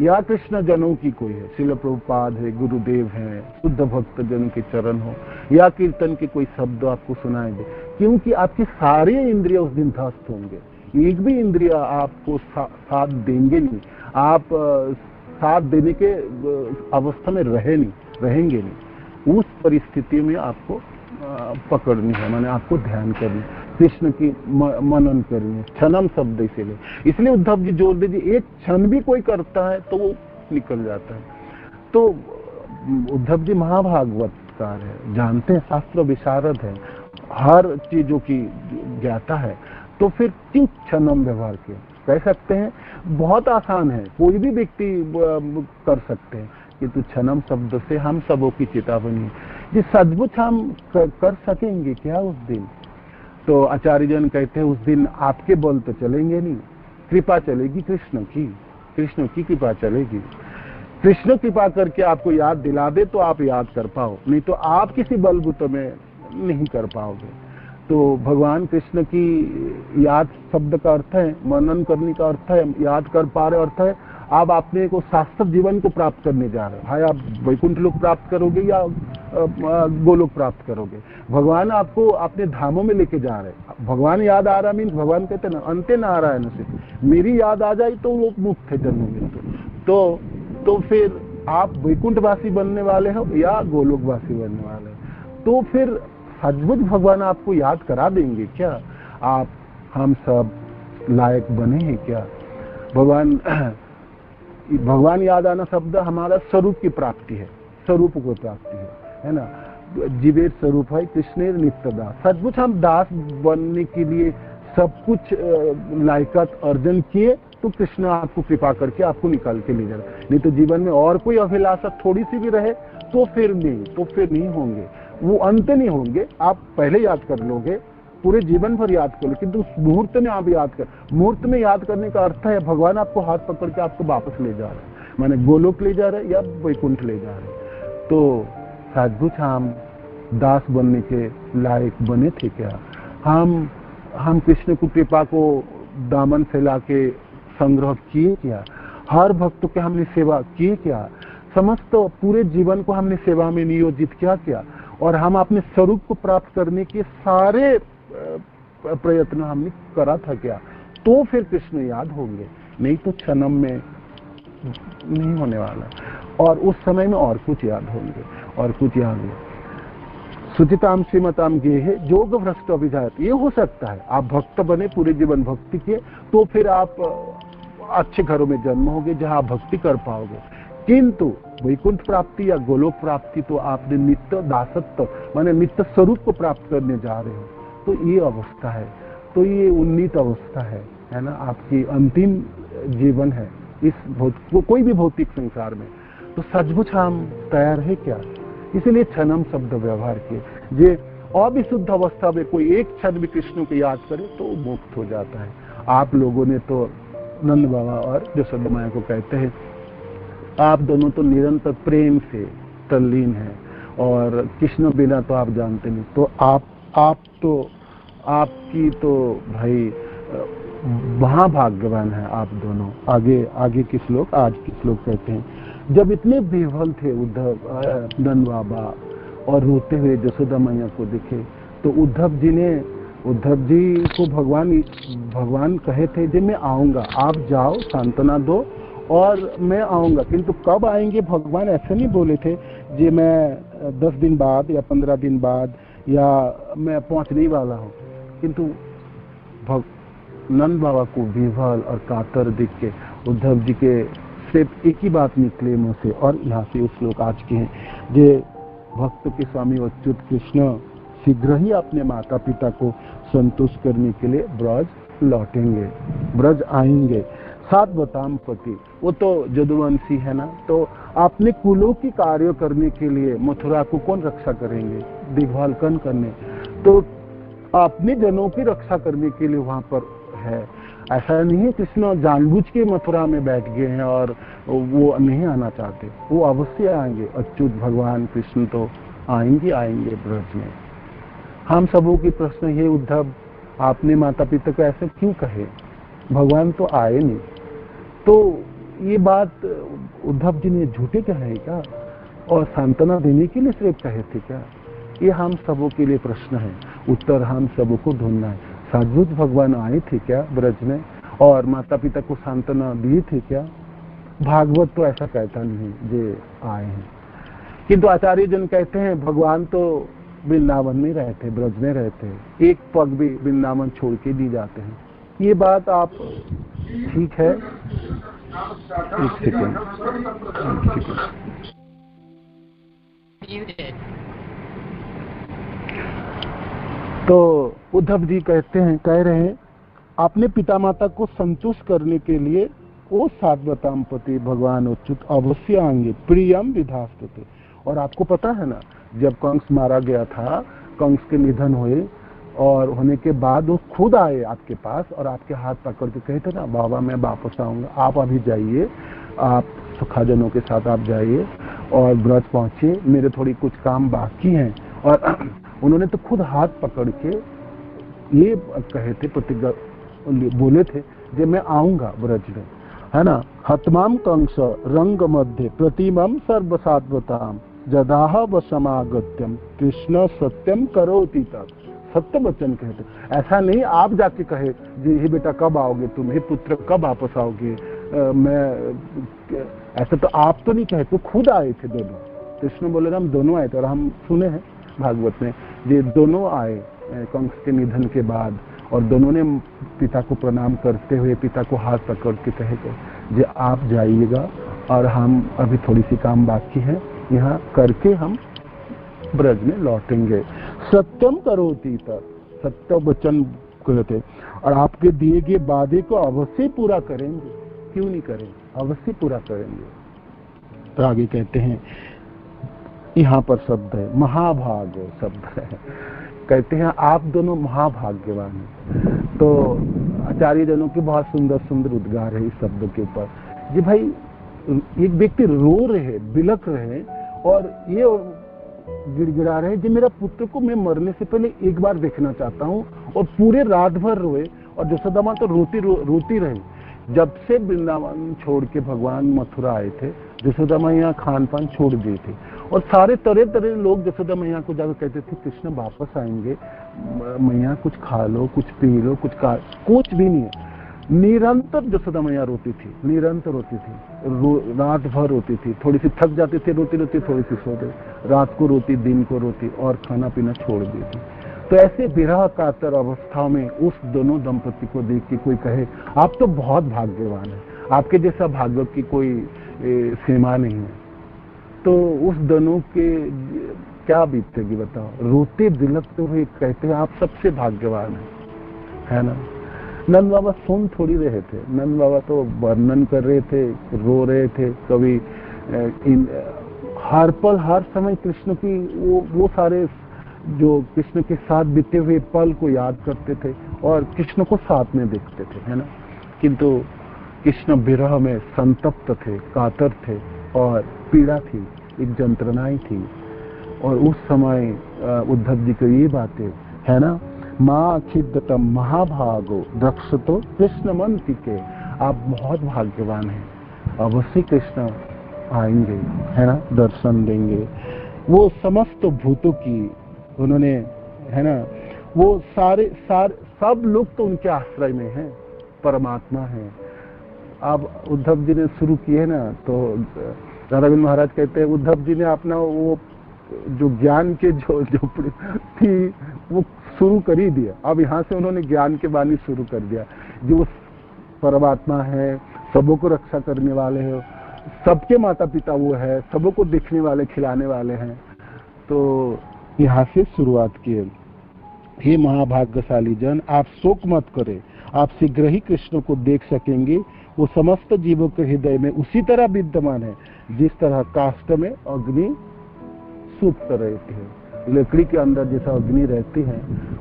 या कृष्ण जनों की कोई है, श्रील प्रभुपाद है, गुरुदेव है, शुद्ध भक्त जनों के चरण हो, या कीर्तन के कोई शब्द आपको सुनाई दे, क्योंकि आपके सारे इंद्रिय उस दिन ध्वस्त होंगे। एक भी इंद्रिय आपको साथ देंगे नहीं, आप साथ देने के अवस्था में रहेंगे नहीं। उस परिस्थिति में आपको पकड़नी है, माने आपको ध्यान करनी, कृष्ण की मनन करनी है। क्षणम शब्द इसलिए उद्धव जी जोर दीजिए, एक क्षण भी कोई करता है तो वो निकल जाता है। तो उद्धव जी महाभागवतकार है, जानते हैं, शास्त्र विशारद है, हर चीजों की ज्ञाता है, तो फिर क्यों क्षणम व्यवहार किया? कह सकते हैं बहुत आसान है, कोई भी व्यक्ति कर सकते हैं, किंतु क्षणम शब्द से हम सबों की चेतावनी, ये सचमुच हम कर सकेंगे क्या उस दिन? तो आचार्य जन कहते हैं उस दिन आपके बल तो चलेंगे नहीं, कृपा चलेगी कृष्ण की कृपा चलेगी। कृष्ण कृपा करके आपको याद दिला दे तो आप याद कर पाओ, नहीं तो आप किसी बलबूते में नहीं कर पाओगे। तो भगवान कृष्ण की याद शब्द का अर्थ है, मनन करने का अर्थ है, याद कर पा रहे अर्थ है आप अपने को शाश्वत जीवन को प्राप्त करने जा रहे हो। भाई आप वैकुंठ लोक प्राप्त करोगे या गोलोक प्राप्त करोगे। भगवान आपको अपने धामों में लेके जा रहे हैं। भगवान याद आ रहा मीन्स भगवान कहते ना अंते नारायण से, मेरी याद आ जाए तो वो मुक्त है जन्म मृत्यु। तो फिर आप वैकुंठवासी बनने वाले हो या गोलोकवासी बनने वाले हो। तो फिर सचमुच भगवान आपको याद करा देंगे क्या? आप हम सब लायक बने हैं क्या? भगवान याद आना शब्द हमारा स्वरूप की प्राप्ति है, स्वरूप को प्राप्ति है ना। जीवेर स्वरूप है कृष्णेर नित्य दास। सचमुच हम दास बनने के लिए सब कुछ लायकात अर्जन किए तो कृष्ण आपको कृपा करके आपको निकाल के ले जा रहा। नहीं तो जीवन में और कोई अभिलाषा थोड़ी सी भी रहे तो फिर नहीं होंगे, वो अंत नहीं होंगे। आप पहले याद कर लोगे, पूरे जीवन भर याद कर लो, किंतु उस मुहूर्त में आप याद कर। मुहूर्त में याद करने का अर्थ है भगवान आपको हाथ पकड़ के आपको वापस ले जा रहे हैं, माने गोलोक ले जा रहे हैं या वैकुंठ ले जा रहे हैं। तो सचमुच हम दास बनने के लायक बने थे क्या? हम कृष्ण की कृपा को दामन फैला के संग्रह किए क्या? हर भक्त के हमने सेवा किए क्या? समस्त पूरे जीवन को हमने सेवा में नियोजित क्या? और हम अपने स्वरूप को प्राप्त करने के सारे प्रयत्न हमने करा था क्या? तो फिर कृष्ण याद होंगे, नहीं तो क्षणम में नहीं होने वाला। और उस समय में और कुछ याद होंगे, और कुछ याद होंगे। सुचिताम श्रीमताम गेहे जोग भ्रष्ट अभिजात। ये हो सकता है आप भक्त बने, पूरे जीवन भक्ति किए, तो फिर आप अच्छे घरों में जन्म होगे जहां आप भक्ति कर पाओगे। किंतु वैकुंठ प्राप्ति या गोलोक प्राप्ति तो आपने नित्य दासत्व माने नित्य स्वरूप को प्राप्त करने जा रहे हो। तो ये अवस्था है, तो ये उन्नीत अवस्था है ना, आपकी अंतिम जीवन है इस कोई भी भौतिक संसार में। तो सचमुच हम तैयार है क्या? इसीलिए क्षणम शब्द व्यवहार किए। जे अविशुद्ध अवस्था में कोई एक क्षण भी कृष्ण को याद करे तो मुक्त हो जाता है। आप लोगों ने तो नंद बाबा और यशोदा मैया को कहते हैं, आप दोनों तो निरंतर प्रेम से तल्लीन हैं और कृष्ण बिना तो आप जानते नहीं। तो आपकी तो भाई महाभाग्यवान है आप दोनों। आगे के श्लोक, आज के श्लोक कहते हैं, जब इतने बेहल थे उद्धव नंद बाबा और रोते हुए यशोदा मैया को देखे, तो उद्धव जी को भगवान कहे थे जे मैं आऊंगा, आप जाओ सांत्वना दो और मैं आऊंगा। किंतु कब आएंगे भगवान ऐसे नहीं बोले थे जे मैं 10 दिन बाद या 15 दिन बाद या मैं पहुंचने वाला हूं। किंतु नंद बाबा को विह्वल और कातर देख के उद्धव जी के सिर्फ एक ही बात निकले मुंह से, और यहाँ से उस श्लोक आज के हैं, जे भक्त के स्वामी अच्युत कृष्ण शीघ्र ही अपने माता पिता को संतुष्ट करने के लिए ब्रज लौटेंगे, ब्रज आएंगे। सात बताम पति, वो तो जदुवंशी है ना, तो अपने कुलों की कार्य करने के लिए मथुरा को कौन रक्षा करेंगे? देखभाल कौन करने? तो अपने जनों की रक्षा करने के लिए वहां पर है। ऐसा नहीं है कृष्ण जानबूझ के मथुरा में बैठ गए हैं और वो नहीं आना चाहते, वो अवश्य आएंगे। अच्युत भगवान कृष्ण तो आएंगे ब्रज में। हम सबों की प्रश्न ये, उद्धव आपने माता पिता को ऐसे क्यों कहे? भगवान तो आए नहीं। तो ये बात उद्धव जी ने झूठे कहे क्या और सांत्वना देने के लिए सिर्फ कहे थे क्या? ये हम सबों के लिए प्रश्न है, उत्तर हम सबों को ढूंढना है। सचमुच भगवान आए थे क्या ब्रज में और माता पिता को सांत्वना दी थी क्या? भागवत तो ऐसा कहता नहीं जे आए हैं। किंतु आचार्य जन कहते हैं भगवान तो वृंदावन में रहते, ब्रज में रहते, एक पग भी वृंदावन छोड़ के दी जाते हैं। ये बात आप ठीक है? एक सेकंड। तो उद्धव जी कह रहे हैं अपने पिता माता को संतुष्ट करने के लिए वो सात्वताम पति भगवान अच्युत अवश्य आएंगे, प्रियम विधास्तुते। और आपको पता है ना, जब कंस मारा गया था, कंस के निधन हुए और होने के बाद वो खुद आए आपके पास और आपके हाथ पकड़ के कहते ना, बाबा मैं वापस आऊंगा, आप अभी जाइए, आप सुखाजनों के साथ आप जाइए और ब्रज पहुंचिए, मेरे थोड़ी कुछ काम बाकी हैं। और उन्होंने तो खुद हाथ पकड़ के ये कहे थे, प्रतिज्ञा बोले थे कि मैं आऊंगा ब्रज में। है ना। हतमाम कंस रंग मध्य प्रतिमम सर्वसात्वताम जदाह वशमागत्यम कृष्ण सत्यम करोति तत्। सत्य वचन कहते, ऐसा नहीं आप जाके कहे जी हे बेटा कब आओगे तुम, हे पुत्र कब वापस आओगे, मैं ऐसा तो आप तो नहीं कहे, तो खुद आए थे दोनों। कृष्ण बोले हम दोनों आए थे, और हम सुने हैं भागवत में ये दोनों आए कंस के निधन के बाद, और दोनों ने पिता को प्रणाम करते हुए पिता को हाथ पकड़ के कहे कि आप जाइएगा और हम अभी थोड़ी सी काम बाकी है यहाँ करके हम ब्रज में लौटेंगे। सत्यम करोति तत्, सत्य वचन कहते, और आपके दिए गए वादे को अवश्य पूरा करेंगे, क्यों नहीं करेंगे, अवश्य पूरा करेंगे। तो आगे कहते हैं, यहाँ पर शब्द है महाभाग शब्द है, कहते हैं आप दोनों महाभाग्यवान हैं। तो आचार्य जनों के बहुत सुंदर सुंदर उद्गार है इस शब्द के ऊपर। जी भाई एक व्यक्ति रो रहे, बिलख रहे और ये गिड़गिड़ा रहे जी मेरा पुत्र को मैं मरने से पहले एक बार देखना चाहता हूँ, और पूरे रात भर रोए, और यशोदा माँ तो रोती रही। जब से वृंदावन छोड़ के भगवान मथुरा आए थे, यशोदा माँ यहाँ खान पान छोड़ दी थी, और सारे तरह तरह लोग यशोदा मैया को जाकर कहते थे कृष्ण वापस आएंगे, मैया कुछ खा लो, कुछ पी लो, कुछ भी नहीं है। निरंतर यशोदा मैया रोती थी, निरंतर रोती थी, रात भर रोती थी, थोड़ी सी थक जाती थी रोती रोती, थोड़ी सी सो गई, रात को रोती, दिन को रोती, और खाना पीना छोड़ देती। तो ऐसे विरह कातर अवस्थाओं में उस दोनों दंपति को देख के कोई कहे आप तो बहुत भाग्यवान हैं, आपके जैसा भाग्य की कोई सीमा नहीं है, तो उस दोनों के क्या बीतेगी बताओ। रोते बिलखते हुए कहते हैं आप सबसे भाग्यवान है ना। नंद बाबा सुन थोड़ी रहे थे, नंद बाबा तो वर्णन कर रहे थे, रो रहे थे, कभी हर पल हर समय कृष्ण की वो सारे जो कृष्ण के साथ बीते हुए पल को याद करते थे और कृष्ण को साथ में देखते थे, है ना। किंतु कृष्ण विरह में संतप्त थे, कातर थे, और पीड़ा थी, एक जंत्रणाएं थी। और उस समय उद्धव जी को ये बातें, है ना, माँ खिद्दतम महाभागो रक्षतो कृष्ण मंति के, आप बहुत भाग्यवान हैं, अवश्य कृष्ण आएंगे, है ना, दर्शन देंगे। वो समस्त भूतों की उन्होंने, है ना, वो सारे सब लोग तो उनके आश्रय में हैं, परमात्मा है। अब उद्धव जी ने शुरू किए ना, तो राधाविंद महाराज कहते हैं उद्धव जी ने अपना वो जो ज्ञान के जो थी वो शुरू कर ही दिया। अब यहाँ से उन्होंने ज्ञान के वाणी शुरू कर दिया, जो परमात्मा है, सबों को रक्षा करने वाले हैं, सबके माता पिता वो है, सबों को देखने वाले, खिलाने वाले हैं। तो यहाँ से शुरुआत किए। हे महाभाग्यशाली जन, आप शोक मत करें, आप शीघ्र ही कृष्ण को देख सकेंगे। वो समस्त जीवों के हृदय में उसी तरह विद्यमान है जिस तरह काष्ठ में अग्नि सुप्त रहती है। लकड़ी के अंदर जैसा अग्नि रहती है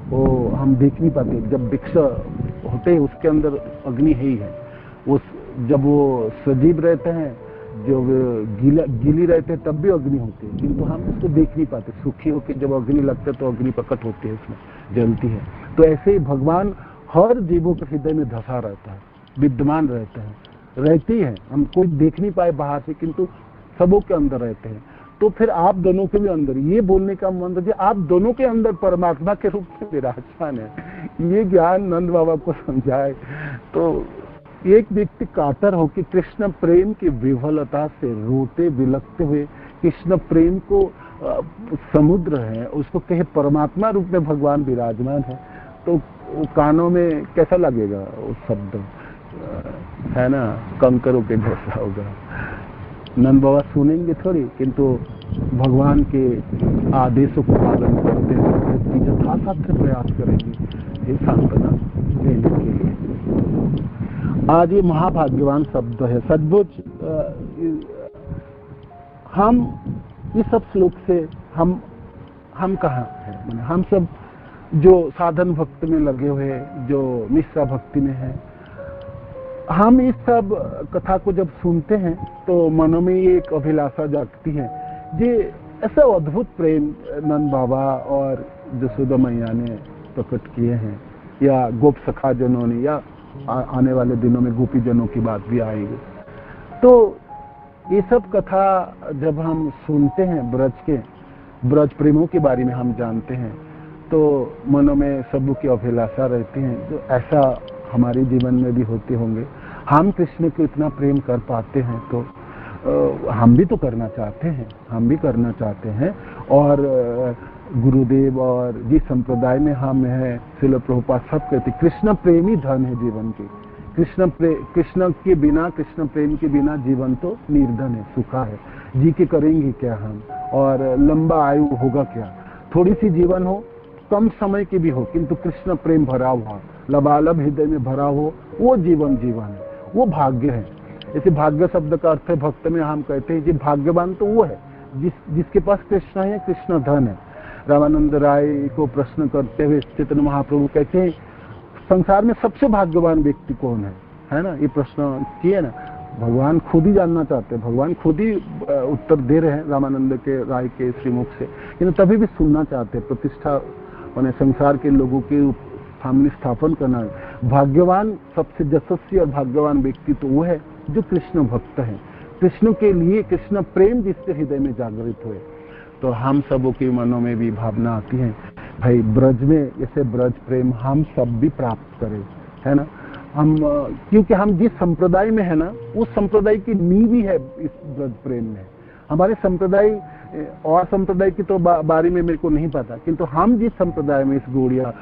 वो हम देख नहीं पाते, जब वृक्ष होते हैं उसके अंदर अग्नि ही है। जब वो सजीव रहते हैं, जब गीली रहते हैं तब भी अग्नि होती है, किंतु हम उसको देख नहीं पाते। सूखी होकर जब अग्नि लगता है तो अग्नि प्रकट होती है, उसमें जलती है। तो ऐसे ही भगवान हर जीवों के हृदय में धसा रहता है, विद्यमान रहते हैं, रहती है। हम कोई देख नहीं पाए बाहर से, किंतु सबों के अंदर रहते हैं। तो फिर आप दोनों के भी अंदर, ये बोलने का मंत्र आप दोनों के अंदर परमात्मा के रूप में विराजमान है। ये ज्ञान नंद बाबा को समझाए तो एक व्यक्ति कातर होकर कृष्ण प्रेम की विफलता से रोते बिलखते हुए कृष्ण प्रेम को समुद्र है, उसको कहे परमात्मा रूप में भगवान विराजमान है, तो कानों में कैसा लगेगा वो शब्द, है ना, कंकरों के जैसा होगा। नंद बाबा सुनेंगे थोड़ी, किंतु भगवान के आदेशों को पालन करते हुए यथासाध्य प्रयास करेंगे ये सांत्वना देने के लिए। आज ये महाभाग्यवान शब्द है सचमुच। हम इस सब श्लोक से हम कहाँ हैं, हम सब जो साधन भक्ति में लगे हुए, जो मिश्रा भक्ति में है, हम इस सब कथा को जब सुनते हैं तो मनों में ये एक अभिलाषा जागती है, ये ऐसा अद्भुत प्रेम नंद बाबा और यशोदा मैया ने प्रकट किए हैं, या गोप सखा जनों ने, या आने वाले दिनों में गोपीजनों की बात भी आएगी। तो ये सब कथा जब हम सुनते हैं, ब्रज प्रेमों के बारे में हम जानते हैं, तो मनों में सबों की अभिलाषा रहती है, जो ऐसा हमारे जीवन में भी होते होंगे। हम कृष्ण को इतना प्रेम कर पाते हैं तो हम भी तो करना चाहते हैं, हम भी करना चाहते हैं। और गुरुदेव और जिस संप्रदाय में हम हैं, श्रील प्रभुपाद सब कहते कृष्ण प्रेमी धन है जीवन की। कृष्ण के बिना, कृष्ण प्रेम के बिना जीवन तो निर्धन है, सूखा है। जी के करेंगे क्या हम, और लंबा आयु होगा क्या। थोड़ी सी जीवन हो, कम समय की भी हो, किंतु कृष्ण प्रेम भरा हुआ, लबालब हृदय में भरा हो, वो जीवन है, वो भाग्य है। इसे भाग्य शब्द का अर्थ है, भक्त में हम कहते हैं कि भाग्यवान तो वो है जिसके पास कृष्ण है, कृष्ण धन है। रामानंद राय को प्रश्न करते हुए चैतन्य महाप्रभु कहते हैं, संसार में सबसे भाग्यवान व्यक्ति कौन है ना, ये प्रश्न किए ना। भगवान खुद ही जानना चाहते हैं, भगवान खुद ही उत्तर दे रहे हैं रामानंद के राय के श्रीमुख से, लेकिन तभी भी सुनना चाहते हैं। प्रतिष्ठा उन्हें संसार के लोगों के सामने स्थापन करना है। भाग्यवान, सबसे यशस्वी और भाग्यवान व्यक्ति तो वो है जो कृष्ण भक्त है, कृष्ण के लिए कृष्ण प्रेम जिसके हृदय में जागृत हुए। तो हम सबों के मनों में भी भावना आती है, भाई ब्रज में ऐसे ब्रज प्रेम हम सब भी प्राप्त करें, है ना। हम क्योंकि हम जिस संप्रदाय में है ना, उस संप्रदाय की नींव ही है इस ब्रज प्रेम में। हमारे संप्रदाय और संप्रदाय की तो बारे में मेरे को नहीं पता, किंतु हम जिस संप्रदाय में, इस गौड़िया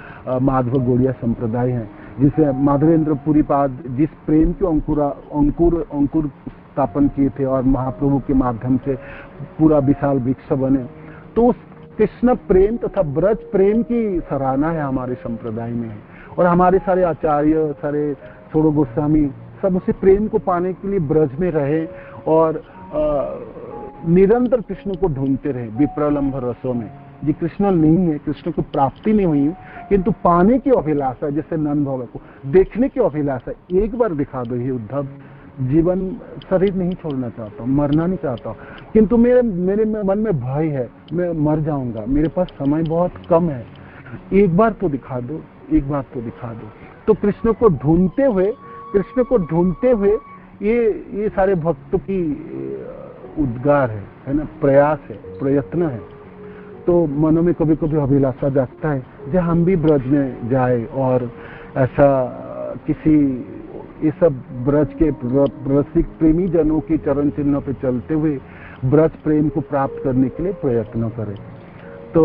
माधव गौड़िया संप्रदाय है, जिसे माधवेंद्र पुरी पाद जिस प्रेम के अंकुर स्थापन किए थे और महाप्रभु के माध्यम से पूरा विशाल वृक्ष बने, तो उस कृष्ण प्रेम तथा ब्रज प्रेम की सराहना है हमारे संप्रदाय में। और हमारे सारे आचार्य, सारे छोड़ो गोस्वामी सब उसे प्रेम को पाने के लिए ब्रज में रहे और निरंतर कृष्ण को ढूंढते रहे विप्रलंभ रसों में। ये कृष्ण नहीं है, कृष्ण को प्राप्ति नहीं हुई, किंतु पाने की अभिलाषा, जैसे नंद भव को देखने की अभिलाषा। एक बार दिखा दो ये उद्धव, जीवन शरीर नहीं छोड़ना चाहता हूँ, मरना नहीं चाहता हूँ, किंतु मेरे मन में भय है, मैं मर जाऊंगा, मेरे पास समय बहुत कम है, एक बार तो दिखा दो, एक बार तो दिखा दो। तो कृष्ण को ढूंढते हुए ये सारे भक्तों की उद्गार है ना, प्रयास है, प्रयत्न है। तो मनों में कभी कभी अभिलाषा जागता है जो हम भी ब्रज में जाए और ऐसा किसी ये सब ब्रज के रसिक प्रेमी जनों के चरण चिन्हों पे चलते हुए ब्रज प्रेम को प्राप्त करने के लिए प्रयत्न करें। तो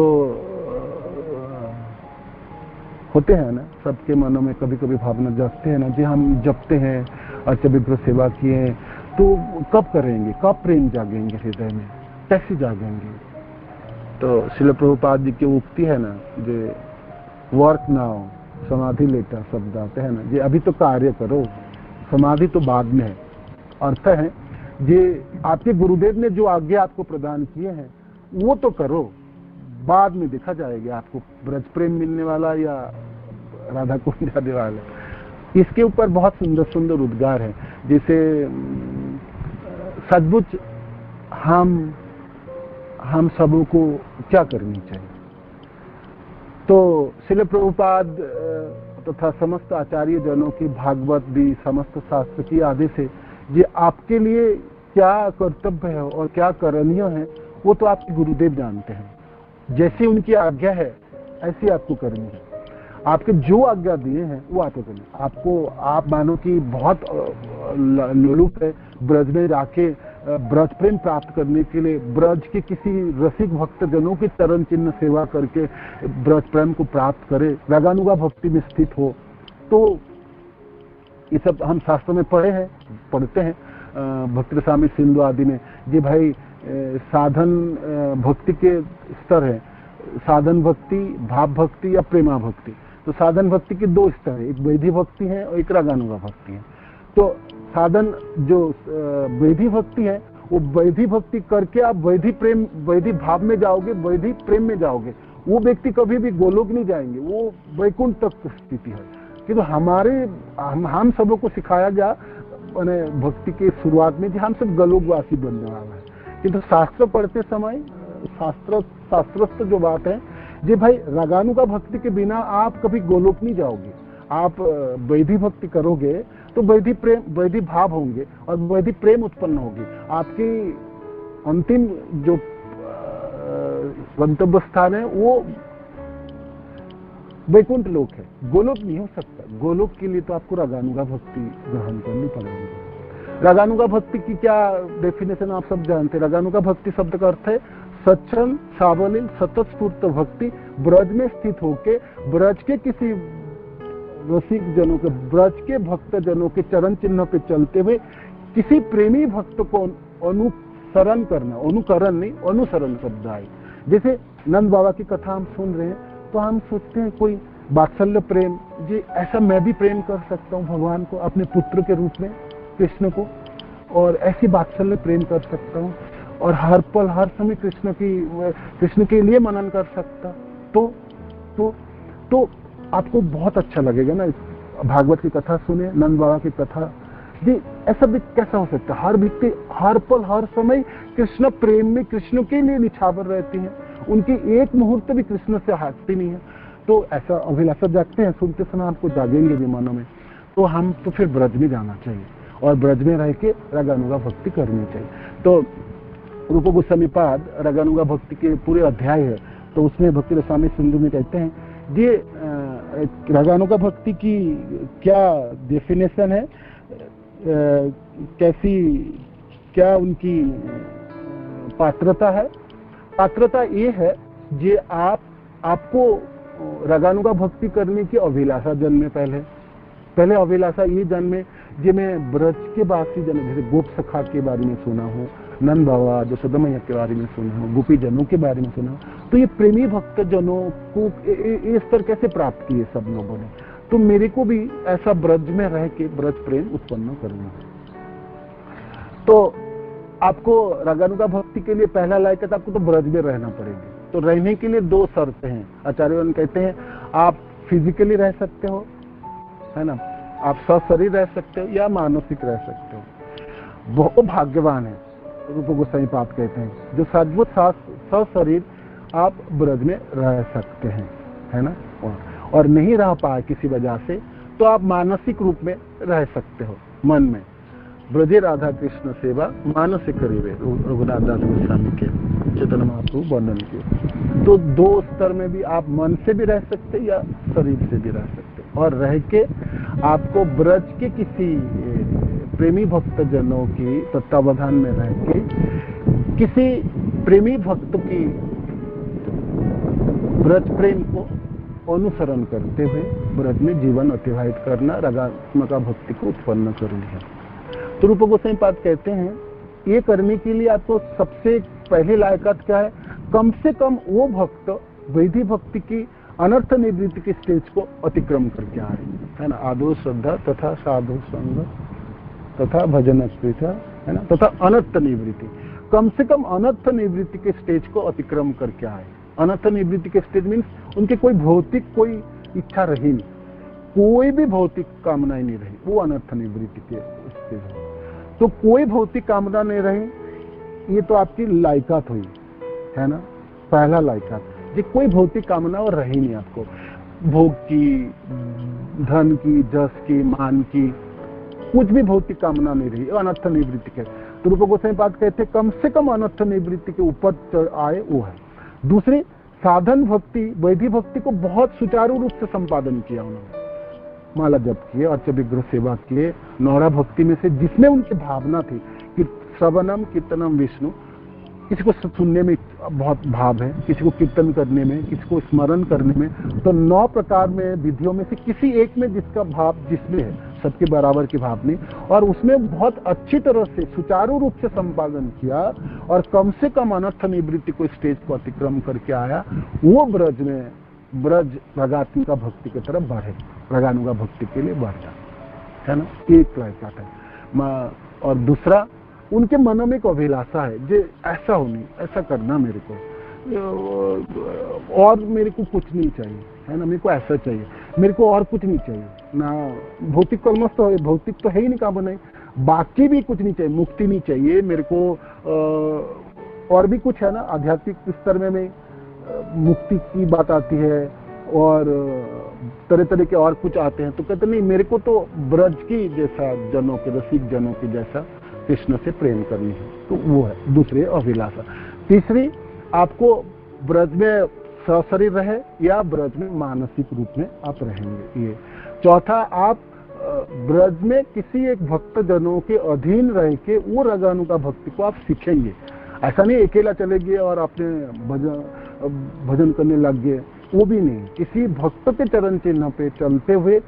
होते हैं ना, सबके मनों में कभी कभी भावना जागते हैं ना, जो हम जपते हैं, अच्छा विग्रह सेवा किए, तो कब करेंगे, कब प्रेम जागेंगे हृदय में, कैसे जागेंगे। तो श्रील प्रभुपाद जी की उक्ति है ना, जो वर्क नाउ समाधि लेटर शब्द आते हैं ना, ये अभी तो कार्य करो, समाधि तो बाद में है। अर्थ है ये आपके गुरुदेव ने जो आज्ञा आपको प्रदान किए हैं वो तो करो, बाद में देखा जाएगा आपको ब्रज प्रेम मिलने वाला या राधा कुंड जाने वाला। इसके ऊपर बहुत सुंदर सुंदर उद्गार है, जैसे सचमुच हम सबों को क्या करनी चाहिए। तो श्रील प्रभुपाद तथा समस्त आचार्य जनों की भागवत भी समस्त शास्त्र की आदेश है, ये आपके लिए क्या कर्तव्य है और क्या करणीय है वो तो आपके गुरुदेव जानते हैं। जैसी उनकी आज्ञा है ऐसी आपको करनी है, आपके जो आज्ञा दिए हैं वो आपको करनी है। आपको आप मानो कि बहुत लोलुप है ब्रज में जाके ब्रज प्रेम प्राप्त करने के लिए, ब्रज के किसी रसिक भक्त जनों के चरण चिन्ह सेवा करके ब्रज प्रेम को प्राप्त करे, रागानुगा भक्ति में स्थित हो। तो ये सब हम शास्त्र में पढ़ते हैं भक्ति रसामृत सिंधु आदि में। ये भाई साधन भक्ति के स्तर है, साधन भक्ति, भाव भक्ति या प्रेमा भक्ति। तो साधन भक्ति के दो स्तर है, एक वैधि भक्ति है और एक रागानुगा भक्ति है। तो साधन जो वैधि भक्ति है, वो वैधि भक्ति करके आप वैधि भाव में जाओगे, वैधि प्रेम में जाओगे, वो व्यक्ति कभी भी गोलोक नहीं जाएंगे, वो वैकुंठ तक स्थिति है। किंतु हम सबों को सिखाया गया मैंने भक्ति के शुरुआत में कि हम सब गोलोकवासी बनने वाला है। किंतु शास्त्र पढ़ते समय शास्त्रस्थ जो बात है, जी भाई रागानुगा भक्ति के बिना आप कभी गोलोक नहीं जाओगे, आप वैधि भक्ति करोगे तो वैधि प्रेम, वैधि भाव होंगे और वैधि प्रेम उत्पन्न होगी। आपकी अंतिम जो गंतव्य स्थान है वो वैकुंठ लोक है, गोलोक नहीं हो सकता। गोलोक के लिए तो आपको रागानुगा भक्ति ग्रहण करनी पड़ेगी। रागानुगा भक्ति की क्या डेफिनेशन आप सब जानते हैं। रागानुगा भक्ति शब्द का अर्थ है सच्चन सावलील सतत स्फूर्त भक्ति, ब्रज में स्थित होके ब्रज के किसी रसिक जनों के, ब्रज के भक्त जनों के चरण चिन्ह पे चलते हुए किसी प्रेमी भक्त को अनुसरण करना। अनुकरण नहीं, अनुसरण शब्द आए। जैसे नंद बाबा की कथा हम सुन रहे हैं तो हम सोचते हैं कोई वात्सल्य प्रेम, जी ऐसा मैं भी प्रेम कर सकता हूँ भगवान को अपने पुत्र के रूप में, कृष्ण को, और ऐसी वात्सल्य प्रेम कर सकता हूँ और हर पल हर समय कृष्ण के लिए मनन कर सकता। तो आपको बहुत अच्छा लगेगा ना भागवत की कथा सुने, नंद बाबा की कथा। जी ऐसा भी कैसा हो सकता है। हर व्यक्ति हर पल हर समय कृष्ण प्रेम में, कृष्ण के लिए निछावर रहती हैं, उनकी एक मुहूर्त भी कृष्ण से हटती नहीं है। तो ऐसा अभिलाषा जागते हैं, सुनते समय आपको जागेंगे भी मनों में। तो हम तो फिर ब्रज में जाना चाहिए और ब्रज में रह के रागानुगा भक्ति करनी चाहिए। तो रूप गोस्वामी पाद रागानुगा भक्ति के पूरे अध्याय है, तो उसमें भक्ति रसामृत सिंधु में कहते हैं ये रागानुगा भक्ति की क्या डेफिनेशन है, कैसी क्या उनकी पात्रता है। पात्रता ये है जे आपको रागानुगा भक्ति करने की अभिलाषा जन्मे। पहले अभिलाषा ये जन्मे जे मैं ब्रज के वासी जन, जैसे गोप सखा के बारे में सुना हूँ, नंद बाबा यशोदा मैया के बारे में सुना हूँ, गोपी जनों के बारे में सुना हूँ। तो ये प्रेमी भक्त जनों को इस स्तर कैसे प्राप्त किए सब लोगों ने। तो मेरे को भी ऐसा ब्रज में रह के ब्रज प्रेम उत्पन्न करना है। तो आपको रागानुगा भक्ति के लिए पहला लायक आपको तो ब्रज में रहना पड़ेगा। तो रहने के लिए दो शर्तें हैं। आचार्य कहते हैं आप फिजिकली रह सकते हो, है ना, आप सशरीर रह सकते हो या मानसिक रह सकते हो। बहुत भाग्यवान है रूप गोस्वामी पाद कहते हैं जो सद्भुत सशरीर आप ब्रज में रह सकते हैं, है ना। और नहीं रह पाए किसी वजह से तो आप मानसिक रूप में रह सकते हो, मन में। ब्रजे राधा कृष्ण सेवा मानसिक करीबे, रघुनाथ दास गोस्वामी के चैतन्य महाप्रभु वर्णन किए। तो दो स्तर में भी आप मन से भी रह सकते या शरीर से भी रह सकते, और रह के आपको ब्रज के किसी प्रेमी भक्त जनों की तत्वावधान में रह के किसी प्रेमी भक्त की ब्रज प्रेम को अनुसरण करते हुए ब्रज में जीवन अतिवाहित करना रागात्मका भक्ति को उत्पन्न करनी है। तो रूप गोस्वामी पाद कहते हैं ये करने के लिए आपको सबसे पहले लायकात क्या है, कम से कम वो भक्त वैधि भक्ति की अनर्थ निवृत्ति की स्टेज को अतिक्रम करके आए, है ना। आदो श्रद्धा तथा साधु संग तथा भजन स्पृथा, है ना, तथा अनर्थ निवृत्ति। कम से कम अनर्थ निवृत्ति के स्टेज को अतिक्रम करके आए। अनर्थ निवृत्ति के स्टेज मीन्स उनके कोई भौतिक कोई इच्छा रही नहीं, कोई भी भौतिक कामनाएं नहीं रही, वो अनर्थ निवृत्ति के स्टेज है। तो कोई भौतिक कामना नहीं रही, ये तो आपकी लायकात हुई, है ना, पहला लायकात। ये कोई भौतिक कामना और रही नहीं आपको, भोग की, धन की, जस की, मान की, कुछ भी भौतिक कामना नहीं रही, अनर्थ निवृत्ति के। तो रूप गोस्वामी पाद कहते कम से कम अनर्थ निवृत्ति के ऊपर आए वो है। दूसरी साधन भक्ति, वैधि भक्ति को बहुत सुचारू रूप से संपादन किया उन्होंने, माला जप किए, अर्च विग्रह सेवा किए, नौरा भक्ति में से जिसमें उनकी भावना थी कि श्रवणम कीर्तनम विष्णु, किसी को सुनने में बहुत भाव है, किसी को कीर्तन करने में, किसी को स्मरण करने में। तो 9 प्रकार में विधियों में से किसी एक में जिसका भाव जिसमें है, सबके बराबर की भाव नहीं, और उसमें बहुत अच्छी तरह से सुचारू रूप से संपादन किया और कम से कम अनर्थ निवृत्ति को स्टेज को अतिक्रम करके आया, वो ब्रज में ब्रज रागात्मिका भक्ति की तरफ बढ़े, रागानुगा भक्ति के लिए बढ़ जाए, है ना। एक लायकात है। और दूसरा उनके मनों में एक अभिलाषा है जो ऐसा होनी, ऐसा करना मेरे को, और मेरे को कुछ नहीं चाहिए, है ना, मेरे को ऐसा चाहिए, मेरे को और कुछ नहीं चाहिए ना। भौतिक कलमस तो है, भौतिक तो है ही नहीं काम नहीं, बाकी भी कुछ नहीं चाहिए, मुक्ति नहीं चाहिए मेरे को, और भी कुछ है ना। आध्यात्मिक स्तर में मुक्ति की बात आती है और तरह तरह के और कुछ आते हैं, तो कहते नहीं मेरे को तो ब्रज की जैसा जनों के, रसिक जनों के जैसा कृष्ण से प्रेम करनी है। तो वो है दूसरी अभिलाषा। तीसरी, आपको ब्रज में सशरीर रहे या ब्रज में मानसिक रूप में आप रहेंगे, ये। चौथा, आप ब्रज में किसी एक भक्त जनों के अधीन रह के वो रगानुगा भक्ति को आप सीखेंगे। ऐसा नहीं अकेला चले गए और आपने भजन करने लग गए, वो भी नहीं। किसी भक्त के चरण चिन्ह पे चलते हुए,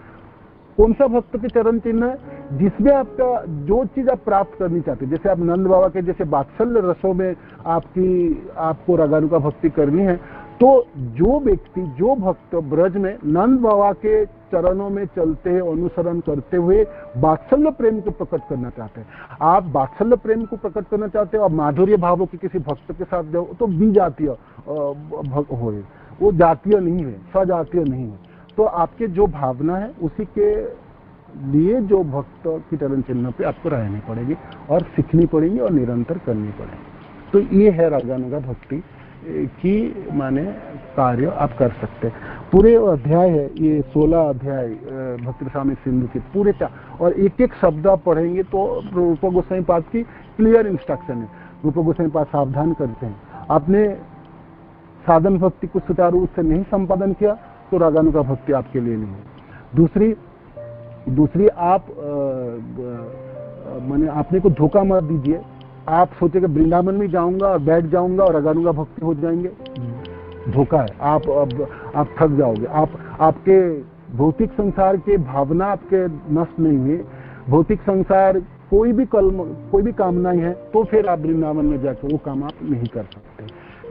कौन सा भक्त के चरण चिन्ह है? जिसमें आपका जो चीज आप प्राप्त करनी चाहते हैं, जैसे आप नंद बाबा के जैसे वात्सल्य रसों में आपको रगानुगा भक्ति करनी है, तो जो व्यक्ति, जो भक्त ब्रज में नंद बाबा के चरणों में चलते हैं, अनुसरण करते हुए वात्सल्य प्रेम को प्रकट करना चाहते हैं, आप वात्सल्य प्रेम को प्रकट करना चाहते हो और माधुर्य भावों के किसी भक्त के साथ जाओ, तो विजातीय हो, वो जातीय नहीं है, सजातीय नहीं है। तो आपके जो भावना है उसी के लिए जो भक्त की चरण चिन्ह पे आपको रहनी पड़ेगी और सीखनी पड़ेगी और निरंतर करनी पड़ेगी। तो ये है रगानुगा भक्ति की माने कार्य आप कर सकते हैं। पूरे अध्याय है ये 16 अध्याय भक्ति रसामृत सिंधु के पूरे और एक एक शब्द आप पढ़ेंगे तो रूप गोस्वामी पाद की क्लियर इंस्ट्रक्शन है। रूप गोस्वामी पाद सावधान करते हैं, आपने साधन भक्ति को सुचारू रूप से नहीं संपादन किया तो रगानुगा भक्ति आपके लिए नहीं है। दूसरी आप माने आपने को धोखा मत दीजिए, आप सोचेंगे वृंदावन में जाऊंगा और बैठ जाऊंगा और रगानुगा भक्ति हो जाएंगे, धोखा है। आप थक जाओगे। आपके भौतिक संसार के भावना आपके नष्ट नहीं है, भौतिक संसार कोई भी कामनाएं है तो फिर आप वृंदावन में जाकर वो काम आप नहीं कर सकते।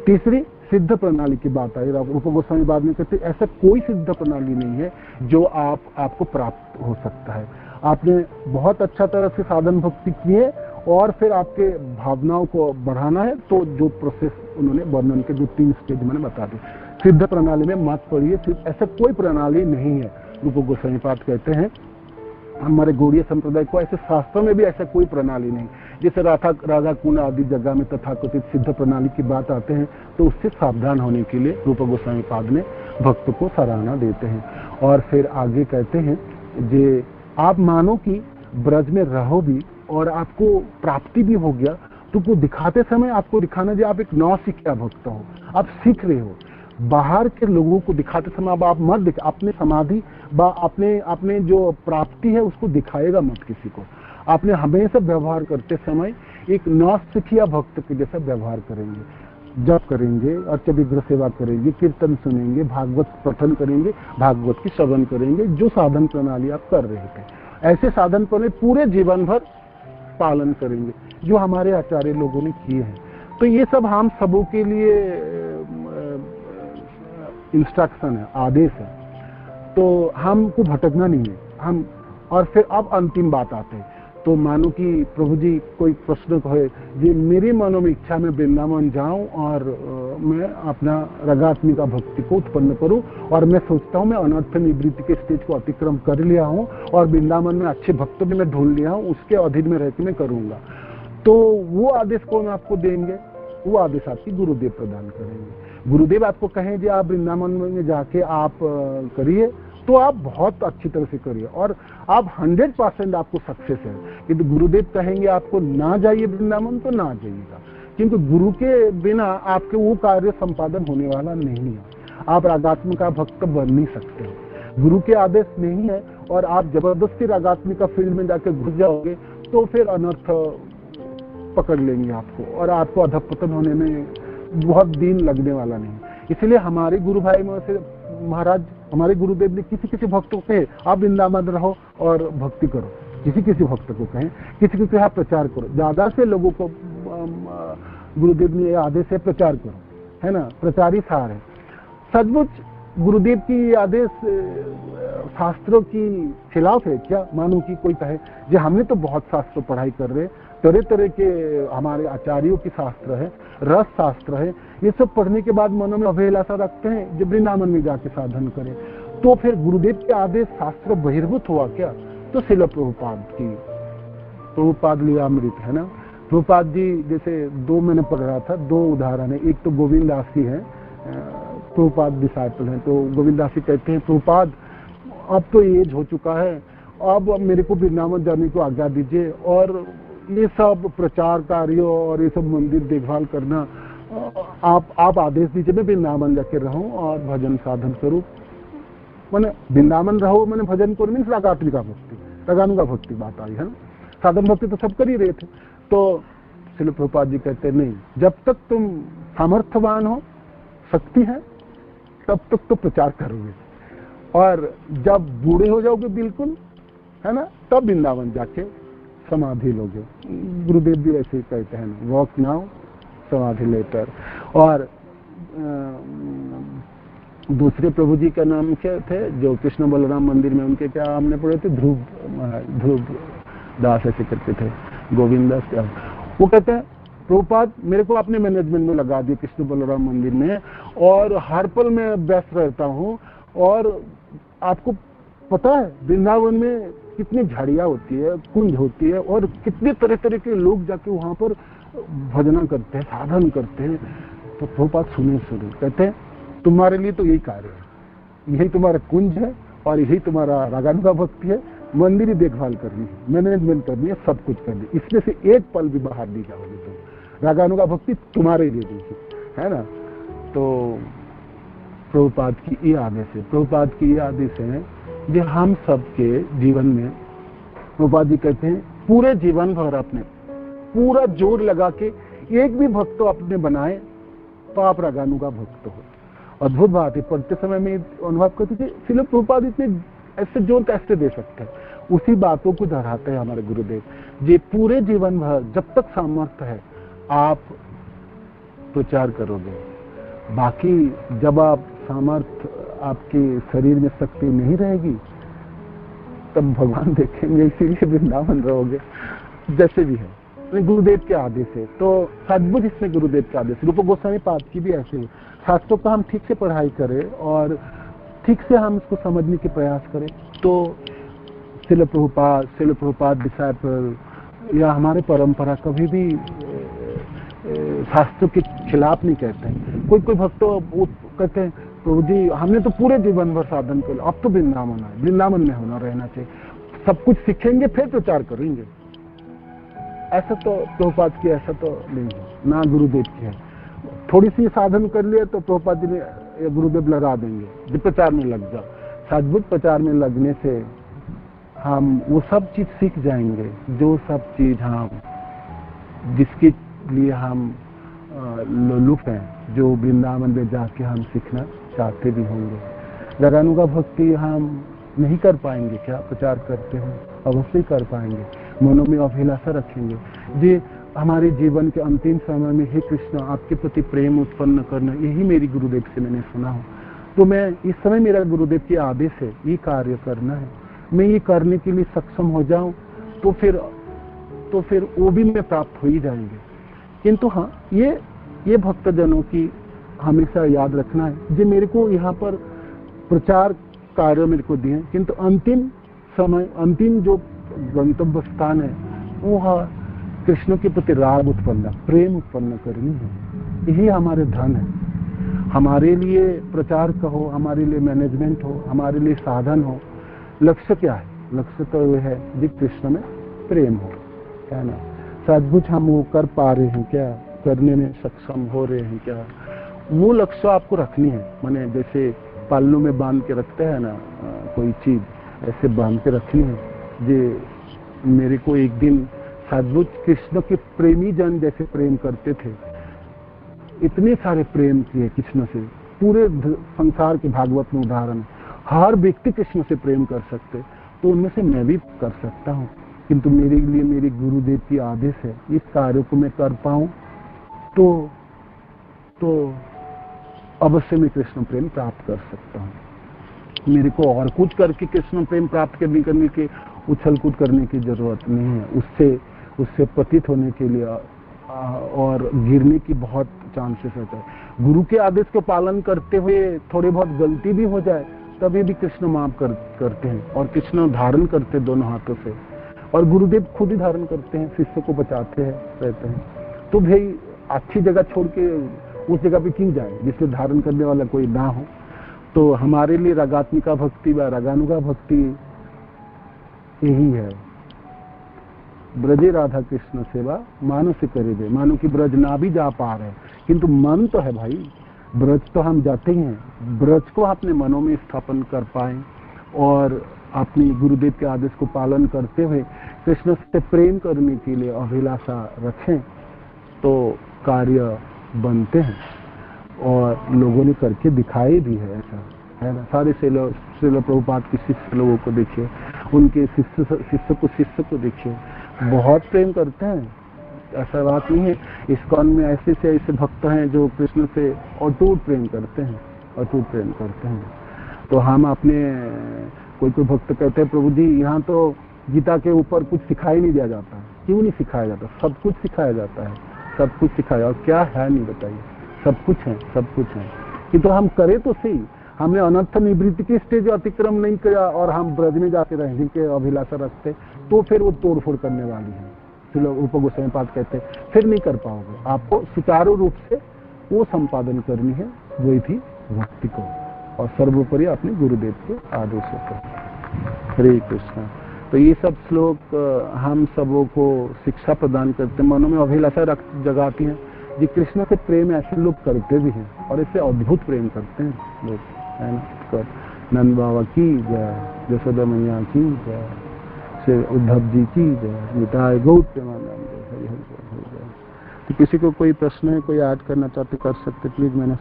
तीसरी, सिद्ध प्रणाली की बात आई, रूप गोस्वामी बाद में कहते ऐसा कोई सिद्ध प्रणाली नहीं है जो आपको प्राप्त हो सकता है। आपने बहुत अच्छा तरह से साधन भक्ति किए और फिर आपके भावनाओं को बढ़ाना है, तो जो प्रोसेस उन्होंने वर्णन के जो 3 स्टेज मैंने बता दी, सिद्ध प्रणाली में मत पढ़िए, सिर्फ ऐसा कोई प्रणाली नहीं है। रूप गोस्वामी पाद कहते हैं हमारे गौड़ीय संप्रदाय को ऐसे शास्त्रों में भी ऐसा कोई प्रणाली नहीं। जैसे राधा कुंड आदि जगह में तथाकथित सिद्ध प्रणाली की बात आते हैं तो उससे सावधान होने के लिए रूप गोस्वामी पाद में भक्त को सराहना देते हैं। और फिर आगे कहते हैं जे आप मानो कि ब्रज में रहो भी और आपको प्राप्ति भी हो गया, तो वो दिखाते समय आपको दिखाना जो आप एक नौसिखिया भक्त हो, आप सीख रहे हो। बाहर के लोगों को दिखाते समय अब आप मत दिखा, अपने समाधि अपने जो प्राप्ति है उसको दिखाएगा मत किसी को। आपने हमेशा व्यवहार करते समय एक नौसिखिया भक्त के जैसा व्यवहार करेंगे, जप करेंगे, अर्चविग्रह सेवा करेंगे, कीर्तन सुनेंगे, भागवत पठन करेंगे, भागवत की श्रवण करेंगे, जो साधन प्रणाली आप कर रहे थे ऐसे साधन प्रणाली पूरे जीवन भर पालन करेंगे जो हमारे आचार्य लोगों ने किए हैं। तो ये सब हम सबों के लिए इंस्ट्रक्शन है, आदेश है, तो हमको भटकना नहीं है हम। और फिर अब अंतिम बात आते हैं, तो मानो कि प्रभु जी कोई प्रश्न कहे जी मेरी मनो में इच्छा में वृंदावन जाऊं और मैं अपना रगात्मिका भक्ति को उत्पन्न करूं और मैं सोचता हूं मैं अनर्थ निवृत्ति के स्टेज को अतिक्रम कर लिया हूं और वृंदावन में अच्छे भक्तों में मैं ढूंढ लिया हूं, उसके अधीन में रहकर मैं करूंगा, तो वो आदेश कौन आपको देंगे? वो आदेश आपकी गुरुदेव प्रदान करेंगे। गुरुदेव आपको कहें जी आप वृंदावन में जाके आप करिए, तो आप बहुत अच्छी तरह से करिए और आप 100% आपको सक्सेस है। किंतु गुरुदेव कहेंगे आपको ना जाइए वृंदावन, तो ना जाइएगा, क्योंकि गुरु के बिना आपके वो कार्य संपादन होने वाला नहीं है। आप रागात्मिका भक्त बन नहीं सकते, गुरु के आदेश नहीं है और आप जबरदस्ती रागात्मिका फील्ड में जाके घुस जाओगे तो फिर अनर्थ पकड़ लेंगे आपको और आपको अधपतन होने में बहुत दिन लगने वाला नहीं। इसलिए हमारे गुरु भाई महाराज, हमारे गुरुदेव ने किसी भक्त को कहे आप वृंदावन रहो और भक्ति करो, किसी भक्त को कहें, किसी को कहे प्रचार करो, ज्यादा से लोगों को गुरुदेव ने आदेश है प्रचार करो, है ना, प्रचारी सार है। सचमुच गुरुदेव की आदेश शास्त्रों की खिलाफ है क्या? मानो कि कोई कहे जो हमने तो बहुत शास्त्र पढ़ाई कर रहे, तरह तरह के हमारे आचार्यों की शास्त्र है, रस शास्त्र है, ये सब पढ़ने के बाद मनों में अभिलाषा रखते हैं जो वृंदावन में जाके साधन करें, तो फिर गुरुदेव के आदेश शास्त्र बहिर्भूत हुआ क्या? तो शिल प्रभुपाद लीलामृत है ना, प्रभुपाद जी जैसे 2 मैंने पढ़ रहा था, 2 उदाहरण है। एक तो गोविंद दास की है प्रभुपाद डिसाइपल हैं। तो गोविंदास जी कहते हैं प्रभुपाद अब तो एज हो चुका है, अब मेरे को वृंदावन जाने को आज्ञा दीजिए, और ये सब प्रचार कार्य और ये सब मंदिर देखभाल करना आप आदेश दीजिए, मैं वृंदावन जाके रहूं और भजन साधन करूं। मैंने वृंदावन रहो, मैंने भजन करो, मीन्स रागात्मिका भक्ति, रागानुगा भक्ति बात आई है ना। साधन भक्ति तो सब कर ही रहे थे। तो श्रील प्रभुपाद जी कहते हैं नहीं, जब तक तुम सामर्थ्यवान हो, शक्ति है, तब तक तो प्रचार करोगे, और जब बूढ़े हो जाओगे बिल्कुल, है ना, तब वृंदावन जाके समाधि लोगे। गुरुदेव भी ऐसे ही कहते हैं, वॉक नाउ समाधि लेटर। और दूसरे प्रभु जी का नाम क्या थे जो कृष्ण बलराम मंदिर में, उनके क्या हमने पढ़े थे, ध्रुव दास ऐसे करते थे, गोविंद दास क्या, वो कहते हैं प्रभुपाद मेरे को अपने मैनेजमेंट में लगा दिए कृष्ण बलराम मंदिर में, और हर पल में व्यस्त रहता हूँ। और आपको पता है वृंदावन में कितनी झाड़ियाँ होती है, कुंज होती है, और कितने तरह तरह के लोग जाके वहाँ पर भजना करते हैं, साधन करते हैं। तो प्रभुपाद सुने कहते हैं तुम्हारे लिए तो यही कार्य है, यही तुम्हारा कुंज है, और यही तुम्हारा रागानुगा भक्ति है। मंदिर ही देखभाल करनी है, मैनेजमेंट करनी है, सब कुछ करनी है, इसमें से एक पल भी बाहर नहीं जाओगे तुम। रागानुगा भक्ति तुम्हारे लिए दी है ना। तो प्रभुपाद की ये आदेश है, प्रभुपाद की ये आदेश है जो हम सबके जीवन में, प्रभुपाद जी कहते हैं पूरे जीवन भर अपने पूरा जोर लगा के एक भी भक्त तो अपने बनाए तो आप रागानुगा भक्त हो। अद्भुत बात है, पढ़ते समय में अनुभव करते थे श्रील प्रभुपाद इतने ऐसे जोर कैसे दे सकते हैं। उसी बातों को दोहराते हैं हमारे गुरुदेव जी, पूरे जीवन भर जब तक सामर्थ्य है आप प्रचार करोगे, बाकी जब आप सामर्थ्य, आपके शरीर में शक्ति नहीं रहेगी, तब भगवान देखेंगे, इसीलिए वृंदावन रहोगे जैसे भी है। गुरुदेव के आदेश है, तो सचमुच इसमें गुरुदेव के आदेश। रूप गोस्वामी पाद की भी ऐसे है, शास्त्रों का हम ठीक से पढ़ाई करें और ठीक से हम इसको समझने के प्रयास करें, तो श्रील प्रभुपाद डिसाइपल या हमारे परंपरा कभी भी शास्त्रों के खिलाफ नहीं कहते हैं। कोई भक्त तो वो कहते हैं प्रभु जी हमने तो पूरे जीवन भर साधन कर, अब तो वृंदावन में होना रहना चाहिए, सब कुछ सीखेंगे फिर प्रचार करेंगे। ऐसा तो प्रभुपाद की ऐसा तो नहीं है, ना गुरुदेव की है। थोड़ी सी साधन कर लिए तो प्रभुपाद जी ने गुरुदेव लगा देंगे जो प्रचार में लग जाओ। सचमुच प्रचार में लगने से हम वो सब चीज सीख जाएंगे, जो सब चीज हम जिसके लिए हम लोलुप हैं, जो वृंदावन में जाके हम सीखना चाहते भी होंगे। रागानुगा भक्ति हम नहीं कर पाएंगे क्या प्रचार करते हैं? अवश्य कर पाएंगे, मनों में अभिलाषा रखेंगे जी हमारे जीवन के अंतिम समय में, हे कृष्ण आपके प्रति प्रेम उत्पन्न करना, यही मेरी गुरुदेव से मैंने सुना हो। तो मैं इस समय मेरा गुरुदेव की आदेश है, ये कार्य करना है, मैं ये करने के लिए सक्षम हो जाऊं तो फिर वो भी मैं प्राप्त हो ही जाएंगे। किंतु हाँ, ये भक्तजनों की हमेशा याद रखना है जो मेरे को यहाँ पर प्रचार कार्य मेरे को दिए, किंतु अंतिम समय, अंतिम जो गंतव्य स्थान है वो कृष्ण के प्रति राग उत्पन्न, प्रेम उत्पन्न करनी है। यही हमारे धन है। हमारे लिए प्रचार कहो, हमारे लिए मैनेजमेंट हो, हमारे लिए साधन हो, लक्ष्य क्या है? लक्ष्य तो यह है कि कृष्ण में प्रेम हो, है ना। सचमुच हम वो कर पा रहे हैं क्या, करने में सक्षम हो रहे हैं क्या, वो लक्ष्य आपको रखनी है। माने जैसे पालनों में बांध के रखते हैं ना कोई चीज, ऐसे बांध के रखनी है। जे मेरे को एक दिन सचमुच कृष्ण के प्रेमी जन जैसे प्रेम करते थे, इतने सारे प्रेम किए कृष्ण से, पूरे संसार के भागवत में उदाहरण, हर व्यक्ति कृष्ण से प्रेम कर सकते, तो उनमें से मैं भी कर सकता हूँ। किंतु मेरे लिए मेरे गुरुदेव की आदेश है, इस कार्य को मैं कर पाऊं तो अवश्य मैं कृष्ण प्रेम प्राप्त कर सकता हूँ। मेरे को और कुछ करके कृष्ण प्रेम प्राप्त करने के उछल कूद करने की जरूरत नहीं है। उससे पतित होने के लिए और गिरने की बहुत चांसेस होता है। गुरु के आदेश को पालन करते हुए थोड़ी बहुत गलती भी हो जाए तभी भी कृष्ण माफ करते हैं, और कृष्ण धारण करते दोनों हाथों से, और गुरुदेव खुद ही धारण करते हैं, शिष्य को बचाते हैं, रहते हैं। तो भाई अच्छी जगह छोड़ के उस जगह पे क्यों जाए जिससे धारण करने वाला कोई ना हो। तो हमारे लिए रागात्मिका भक्ति व रागानुगा भक्ति यही है, ब्रजे राधा कृष्ण सेवा मानो से करे दे। मानो कि ब्रज ना भी जा पा रहे किंतु मन तो है भाई, ब्रज तो हम जाते हैं, ब्रज को अपने मनों में स्थापन कर पाए और अपनी गुरुदेव के आदेश को पालन करते हुए कृष्ण से प्रेम करने के लिए अभिलाषा रखें तो कार्य बनते हैं और लोगों ने करके दिखाए भी है। ऐसा है ना, सारे श्रील प्रभुपाद के शिष्य लोगों को देखिए, उनके शिष्य को देखिए, बहुत प्रेम करते हैं। ऐसा बात नहीं है, इस्कॉन में ऐसे से ऐसे भक्त हैं जो कृष्ण से अटूट प्रेम करते हैं, अटूट प्रेम करते हैं। तो हम अपने कोई भक्त कहते हैं प्रभु जी यहाँ तो गीता के ऊपर कुछ सिखाई नहीं दिया जाता। क्यों नहीं सिखाया जाता? सब कुछ सिखाया जाता है, सब कुछ सिखाया। और क्या है नहीं बताइए, सब कुछ है, सब कुछ है कि तो हम करें तो सही। हमने अनर्थ निवृत्ति की स्टेज अतिक्रम नहीं किया और हम ब्रज में जाके रहने के अभिलाषा रखते तो फिर वो तोड़फोड़ करने वाली है। रूप गोस्वामी पाद कहते हैं फिर नहीं कर पाओगे। आपको सुचारू रूप से वो संपादन करनी है, वही थी भक्ति को, और सर्वोपरि अपने गुरुदेव के आदेशों को। हरे कृष्णा। तो ये सब श्लोक हम सबों को शिक्षा प्रदान करते, मनों में अभिलाषा जगाती हैं। जी कृष्ण से प्रेम ऐसे लोग करते भी हैं और इससे अद्भुत प्रेम करते हैं लोग, है ना। नंद बाबा की जय, यशोदा मैया की जय, श्री उद्धव जी की जय, निताय गौर प्रेमानंद, हरि हरि। तो किसी को कोई प्रश्न है, कोई ऐड करना चाहते कर सकते प्लीज। मैंने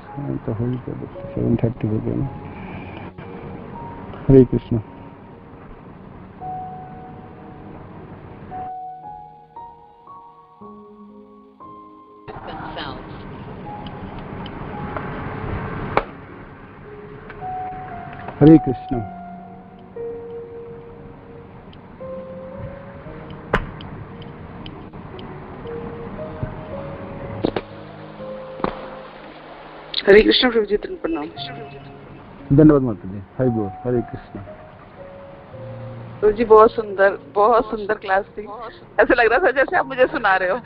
तो हो गया 7:30 हो गया ना। हरे कृष्ण। हरे कृष्ण। हरे कृष्ण प्रभु जी, प्रणाम। धन्यवाद माता जी। हरि बोल। हरे कृष्ण। प्रभु जी बहुत सुंदर क्लास थी। ऐसे लग रहा था जैसे आप मुझे सुना रहे हो।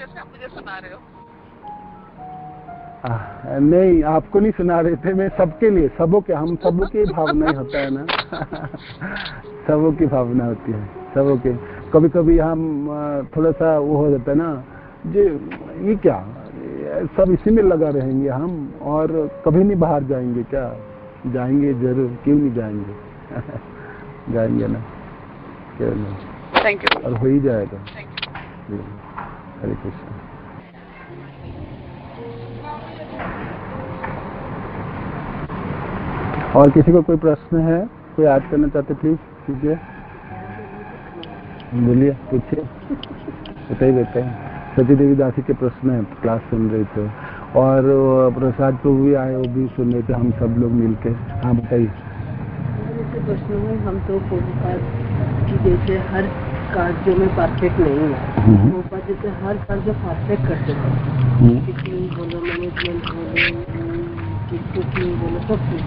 नहीं, आपको नहीं सुना रहे थे, मैं सबके लिए, सबों के, हम सबों की भावना ही होता है ना। सबों की भावना होती है, सबों के। कभी कभी हम थोड़ा सा वो हो जाता है ना जी, ये क्या सब इसी में लगा रहेंगे हम और कभी नहीं बाहर जाएंगे क्या? जाएंगे जरूर, क्यों नहीं जाएंगे। जाएंगे ना, क्यों नहीं। Thank you. और हो ही जाएगा। हरे कृष्ण। और किसी को कोई प्रश्न है, कोई ऐड करना चाहते प्लीज कीजिए, बोलिए, पूछिए, बताइए। सती देवी दासी के प्रश्न है, क्लास सुन रहे थे और प्रसाद प्रभु भी आए, वो भी सुन रहे थे, हम सब लोग मिलके। हाँ बताइए। प्रश्न में हम तो की जैसे हर कार्य में परफेक्ट नहीं है, वो जैसे हर कार्य परफेक्ट करते थे, किसी बोलो मैनेजमेंट बोलो कुकिंग बोलो सब कुछ,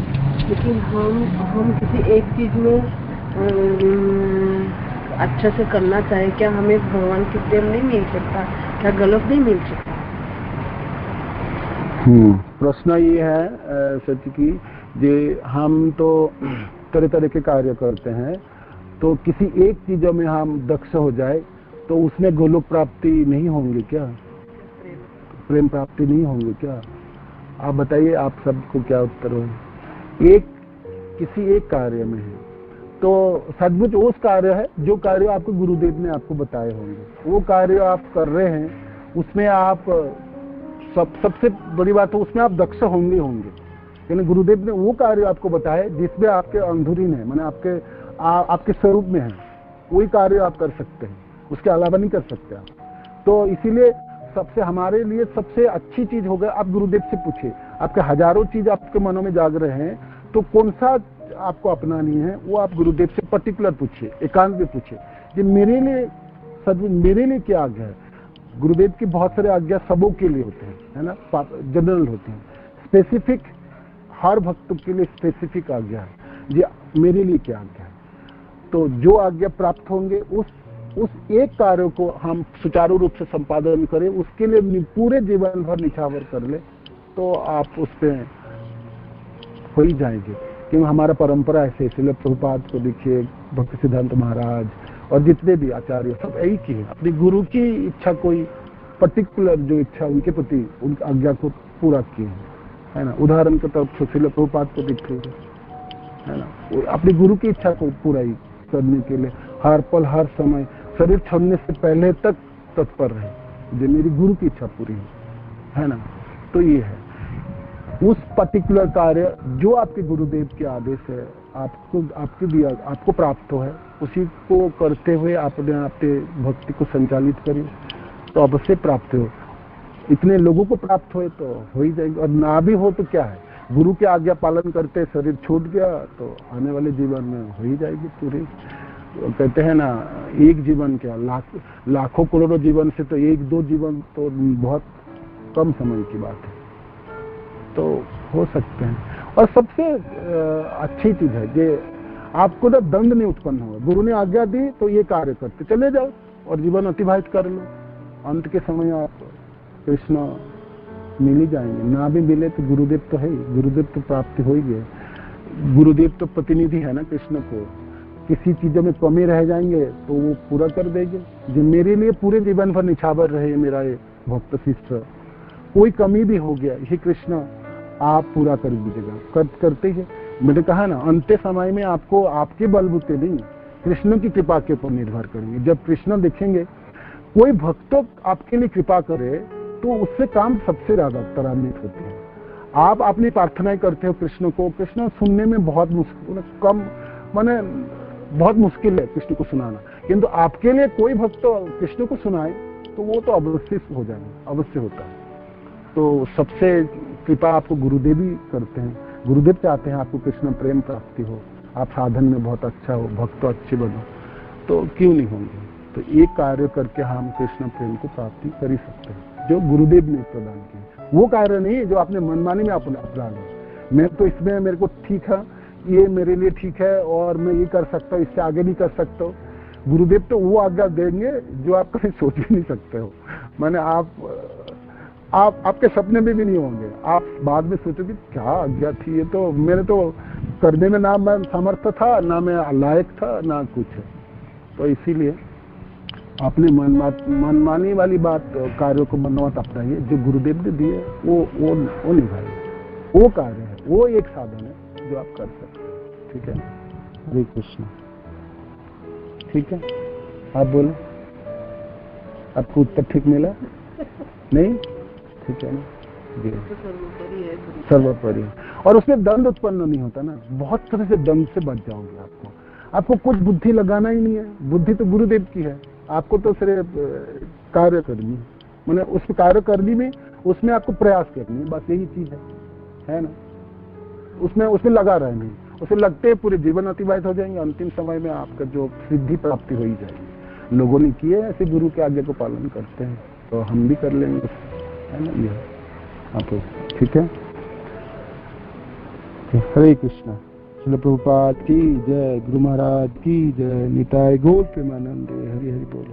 लेकिन हम किसी एक चीज में अच्छा से करना चाहे, क्या हमें भगवान की प्रेम नहीं मिल सकता? क्या गलत नहीं मिल सकता? प्रश्न ये है सत्य की, जे हम तो तरह तरह के कार्य करते हैं, तो किसी एक चीजों में हम दक्ष हो जाए तो उसमें गोलोक प्राप्ति नहीं होंगे क्या? प्रेम प्राप्ति नहीं होंगे क्या? आप बताइए, आप सबको क्या उत्तर हो? किसी एक कार्य में है तो सचमुच उस कार्य है जो कार्य आपको गुरुदेव ने आपको बताए होंगे, वो कार्य आप कर रहे हैं, उसमें आप सबसे बड़ी बात है उसमें आप दक्ष होंगे। यानी गुरुदेव ने वो कार्य आपको बताया जिसमें आपके अंधुरीन है, माने आपके स्वरूप में है, वही कार्य आप कर सकते हैं, उसके अलावा नहीं कर सकते आप। तो इसीलिए हमारे लिए सबसे अच्छी चीज होगा, आप गुरुदेव से पूछिए। आपके हजारों चीज आपके मनों में जाग रहे हैं, तो कौन सा आपको अपनानी है वो आप गुरुदेव से पर्टिकुलर पूछिए, एकांत में पूछिए कि मेरे लिए क्या आज्ञा है। गुरुदेव की बहुत सारे आज्ञा सबों के लिए होते हैं, है ना, जनरल होते हैं। स्पेसिफिक हर भक्त के लिए स्पेसिफिक आज्ञा है, जी मेरे लिए क्या आज्ञा है। तो जो आज्ञा प्राप्त होंगे उस एक कार्य को हम सुचारू रूप से संपादन करें, उसके लिए पूरे जीवन भर निछावर कर ले, तो आप उस पे हो ही जाएंगे, क्योंकि हमारा परंपरा ऐसे, इसलिए प्रभुपाद को देखिए, भक्ति सिद्धांत महाराज और जितने भी आचार्य सब यही की है, अपनी गुरु की इच्छा, कोई पर्टिकुलर जो इच्छा उनके प्रति, उनकी आज्ञा को पूरा किए है ना। उदाहरण के तौर पर इसलिए प्रभुपाद को देखते है ना, अपनी गुरु की इच्छा को पूरा ही करने के लिए हर पल हर समय शरीर छोड़ने से पहले तक तत्पर रहे, जो मेरी गुरु की इच्छा पूरी है ना। तो ये है उस पर्टिकुलर कार्य जो आपके गुरुदेव के आदेश है, आपको प्राप्त हो है, उसी को करते हुए अपने आपके भक्ति को संचालित करिए, तो अवश्य प्राप्त हो। इतने लोगों को प्राप्त होए तो हो ही जाएगी, और ना भी हो तो क्या है, गुरु की आज्ञा पालन करते शरीर छूट गया तो आने वाले जीवन में हो ही जाएगी पूरी। तो कहते हैं ना, एक जीवन क्या, लाखों करोड़ों जीवन से तो एक दो जीवन तो बहुत कम समय की बात है, तो हो सकते हैं। और सबसे अच्छी चीज है कि आपको ना दंड नहीं उत्पन्न होगा, गुरु ने आज्ञा दी तो ये कार्य करते चले जाओ और जीवन अतिबाहित कर लो, अंत के समय आप कृष्ण मिल ही जाएंगे, ना भी मिले तो गुरुदेव तो है ही, गुरुदेव तो प्राप्ति हो ही गए। गुरुदेव तो प्रतिनिधि है ना कृष्ण को, किसी चीजों में कमी रह जाएंगे तो वो पूरा कर देंगे। जो मेरे लिए पूरे जीवन भर निछावर रहे मेरा ये भक्त शिष्य, कोई कमी भी हो गया, हे कृष्ण आप पूरा कर दीजिएगा, करते ही। मैंने कहा ना, अंत्य समय में आपको आपके बलबूते नहीं, कृष्ण की कृपा के ऊपर निर्भर करेंगे। जब कृष्ण देखेंगे कोई भक्तों आपके लिए कृपा करे तो उससे काम सबसे ज्यादा त्वरान्वित होते हैं। आप अपनी प्रार्थनाएं करते हो कृष्ण को, कृष्ण सुनने में बहुत मुश्किल, कम माने बहुत मुश्किल है कृष्ण को सुनाना, किंतु आपके लिए कोई भक्त कृष्ण को सुनाए तो वो तो अवश्य हो जाएगा, अवश्य होता है। तो सबसे कृपा आपको गुरुदेव ही करते हैं, गुरुदेव चाहते हैं आपको कृष्ण प्रेम प्राप्ति हो, आप साधन में बहुत अच्छा हो, भक्त अच्छे बनो, तो क्यों नहीं होंगे। तो एक कार्य करके हम कृष्ण प्रेम को प्राप्ति कर ही सकते हैं, जो गुरुदेव ने प्रदान किया। वो कार्य नहीं जो आपने मनमानी में अपना लिया, मैं तो इसमें मेरे को ठीक है, ये मेरे लिए ठीक है और मैं ये कर सकता हूँ, इससे आगे नहीं कर सकता हूँ। गुरुदेव तो वो आज्ञा देंगे जो आप कभी सोच ही नहीं सकते हो, माने आपके सपने में भी नहीं होंगे। आप बाद में सोचोगे क्या आज्ञा थी, ये तो मेरे तो करने में ना मैं समर्थ था, ना मैं लायक था, ना कुछ है। तो इसीलिए अपने मनमानी वाली बात, कार्यों को मनोवत अपनाइए, जो गुरुदेव ने दिए वो निभाइए, वो कार्य है, वो एक साधन है जो आप कर सकते हैं। ठीक है, हरे कृष्ण। ठीक है, आप बोलो, आपको उत्तर ठीक मिला? नहीं? ठीक है ना, सर्वोपरि। और उसमें दंड उत्पन्न नहीं होता ना, बहुत तरह से दंड से बच जाओगे। आपको कुछ बुद्धि लगाना ही नहीं है, बुद्धि तो गुरुदेव की है, आपको तो सिर्फ कार्य करनी है, मैंने उस कार्य करनी में उसमें आपको प्रयास करनी है, बस यही चीज है ना। उसमें लगा रहना है, उसे लगते पूरे जीवन अतिबाहित हो जाएंगे, अंतिम समय में आपका जो सिद्धि प्राप्ति हो ही जाएगी। लोगों ने किए ऐसे गुरु के आज्ञा को पालन करते हैं, तो हम भी कर लेंगे, है ना। ये आप ठीक है, हरे कृष्णा। श्रील प्रभुपाद की जय, गुरु महाराज की जय, निताय गौर प्रेमानंद, हरि हरि बोल।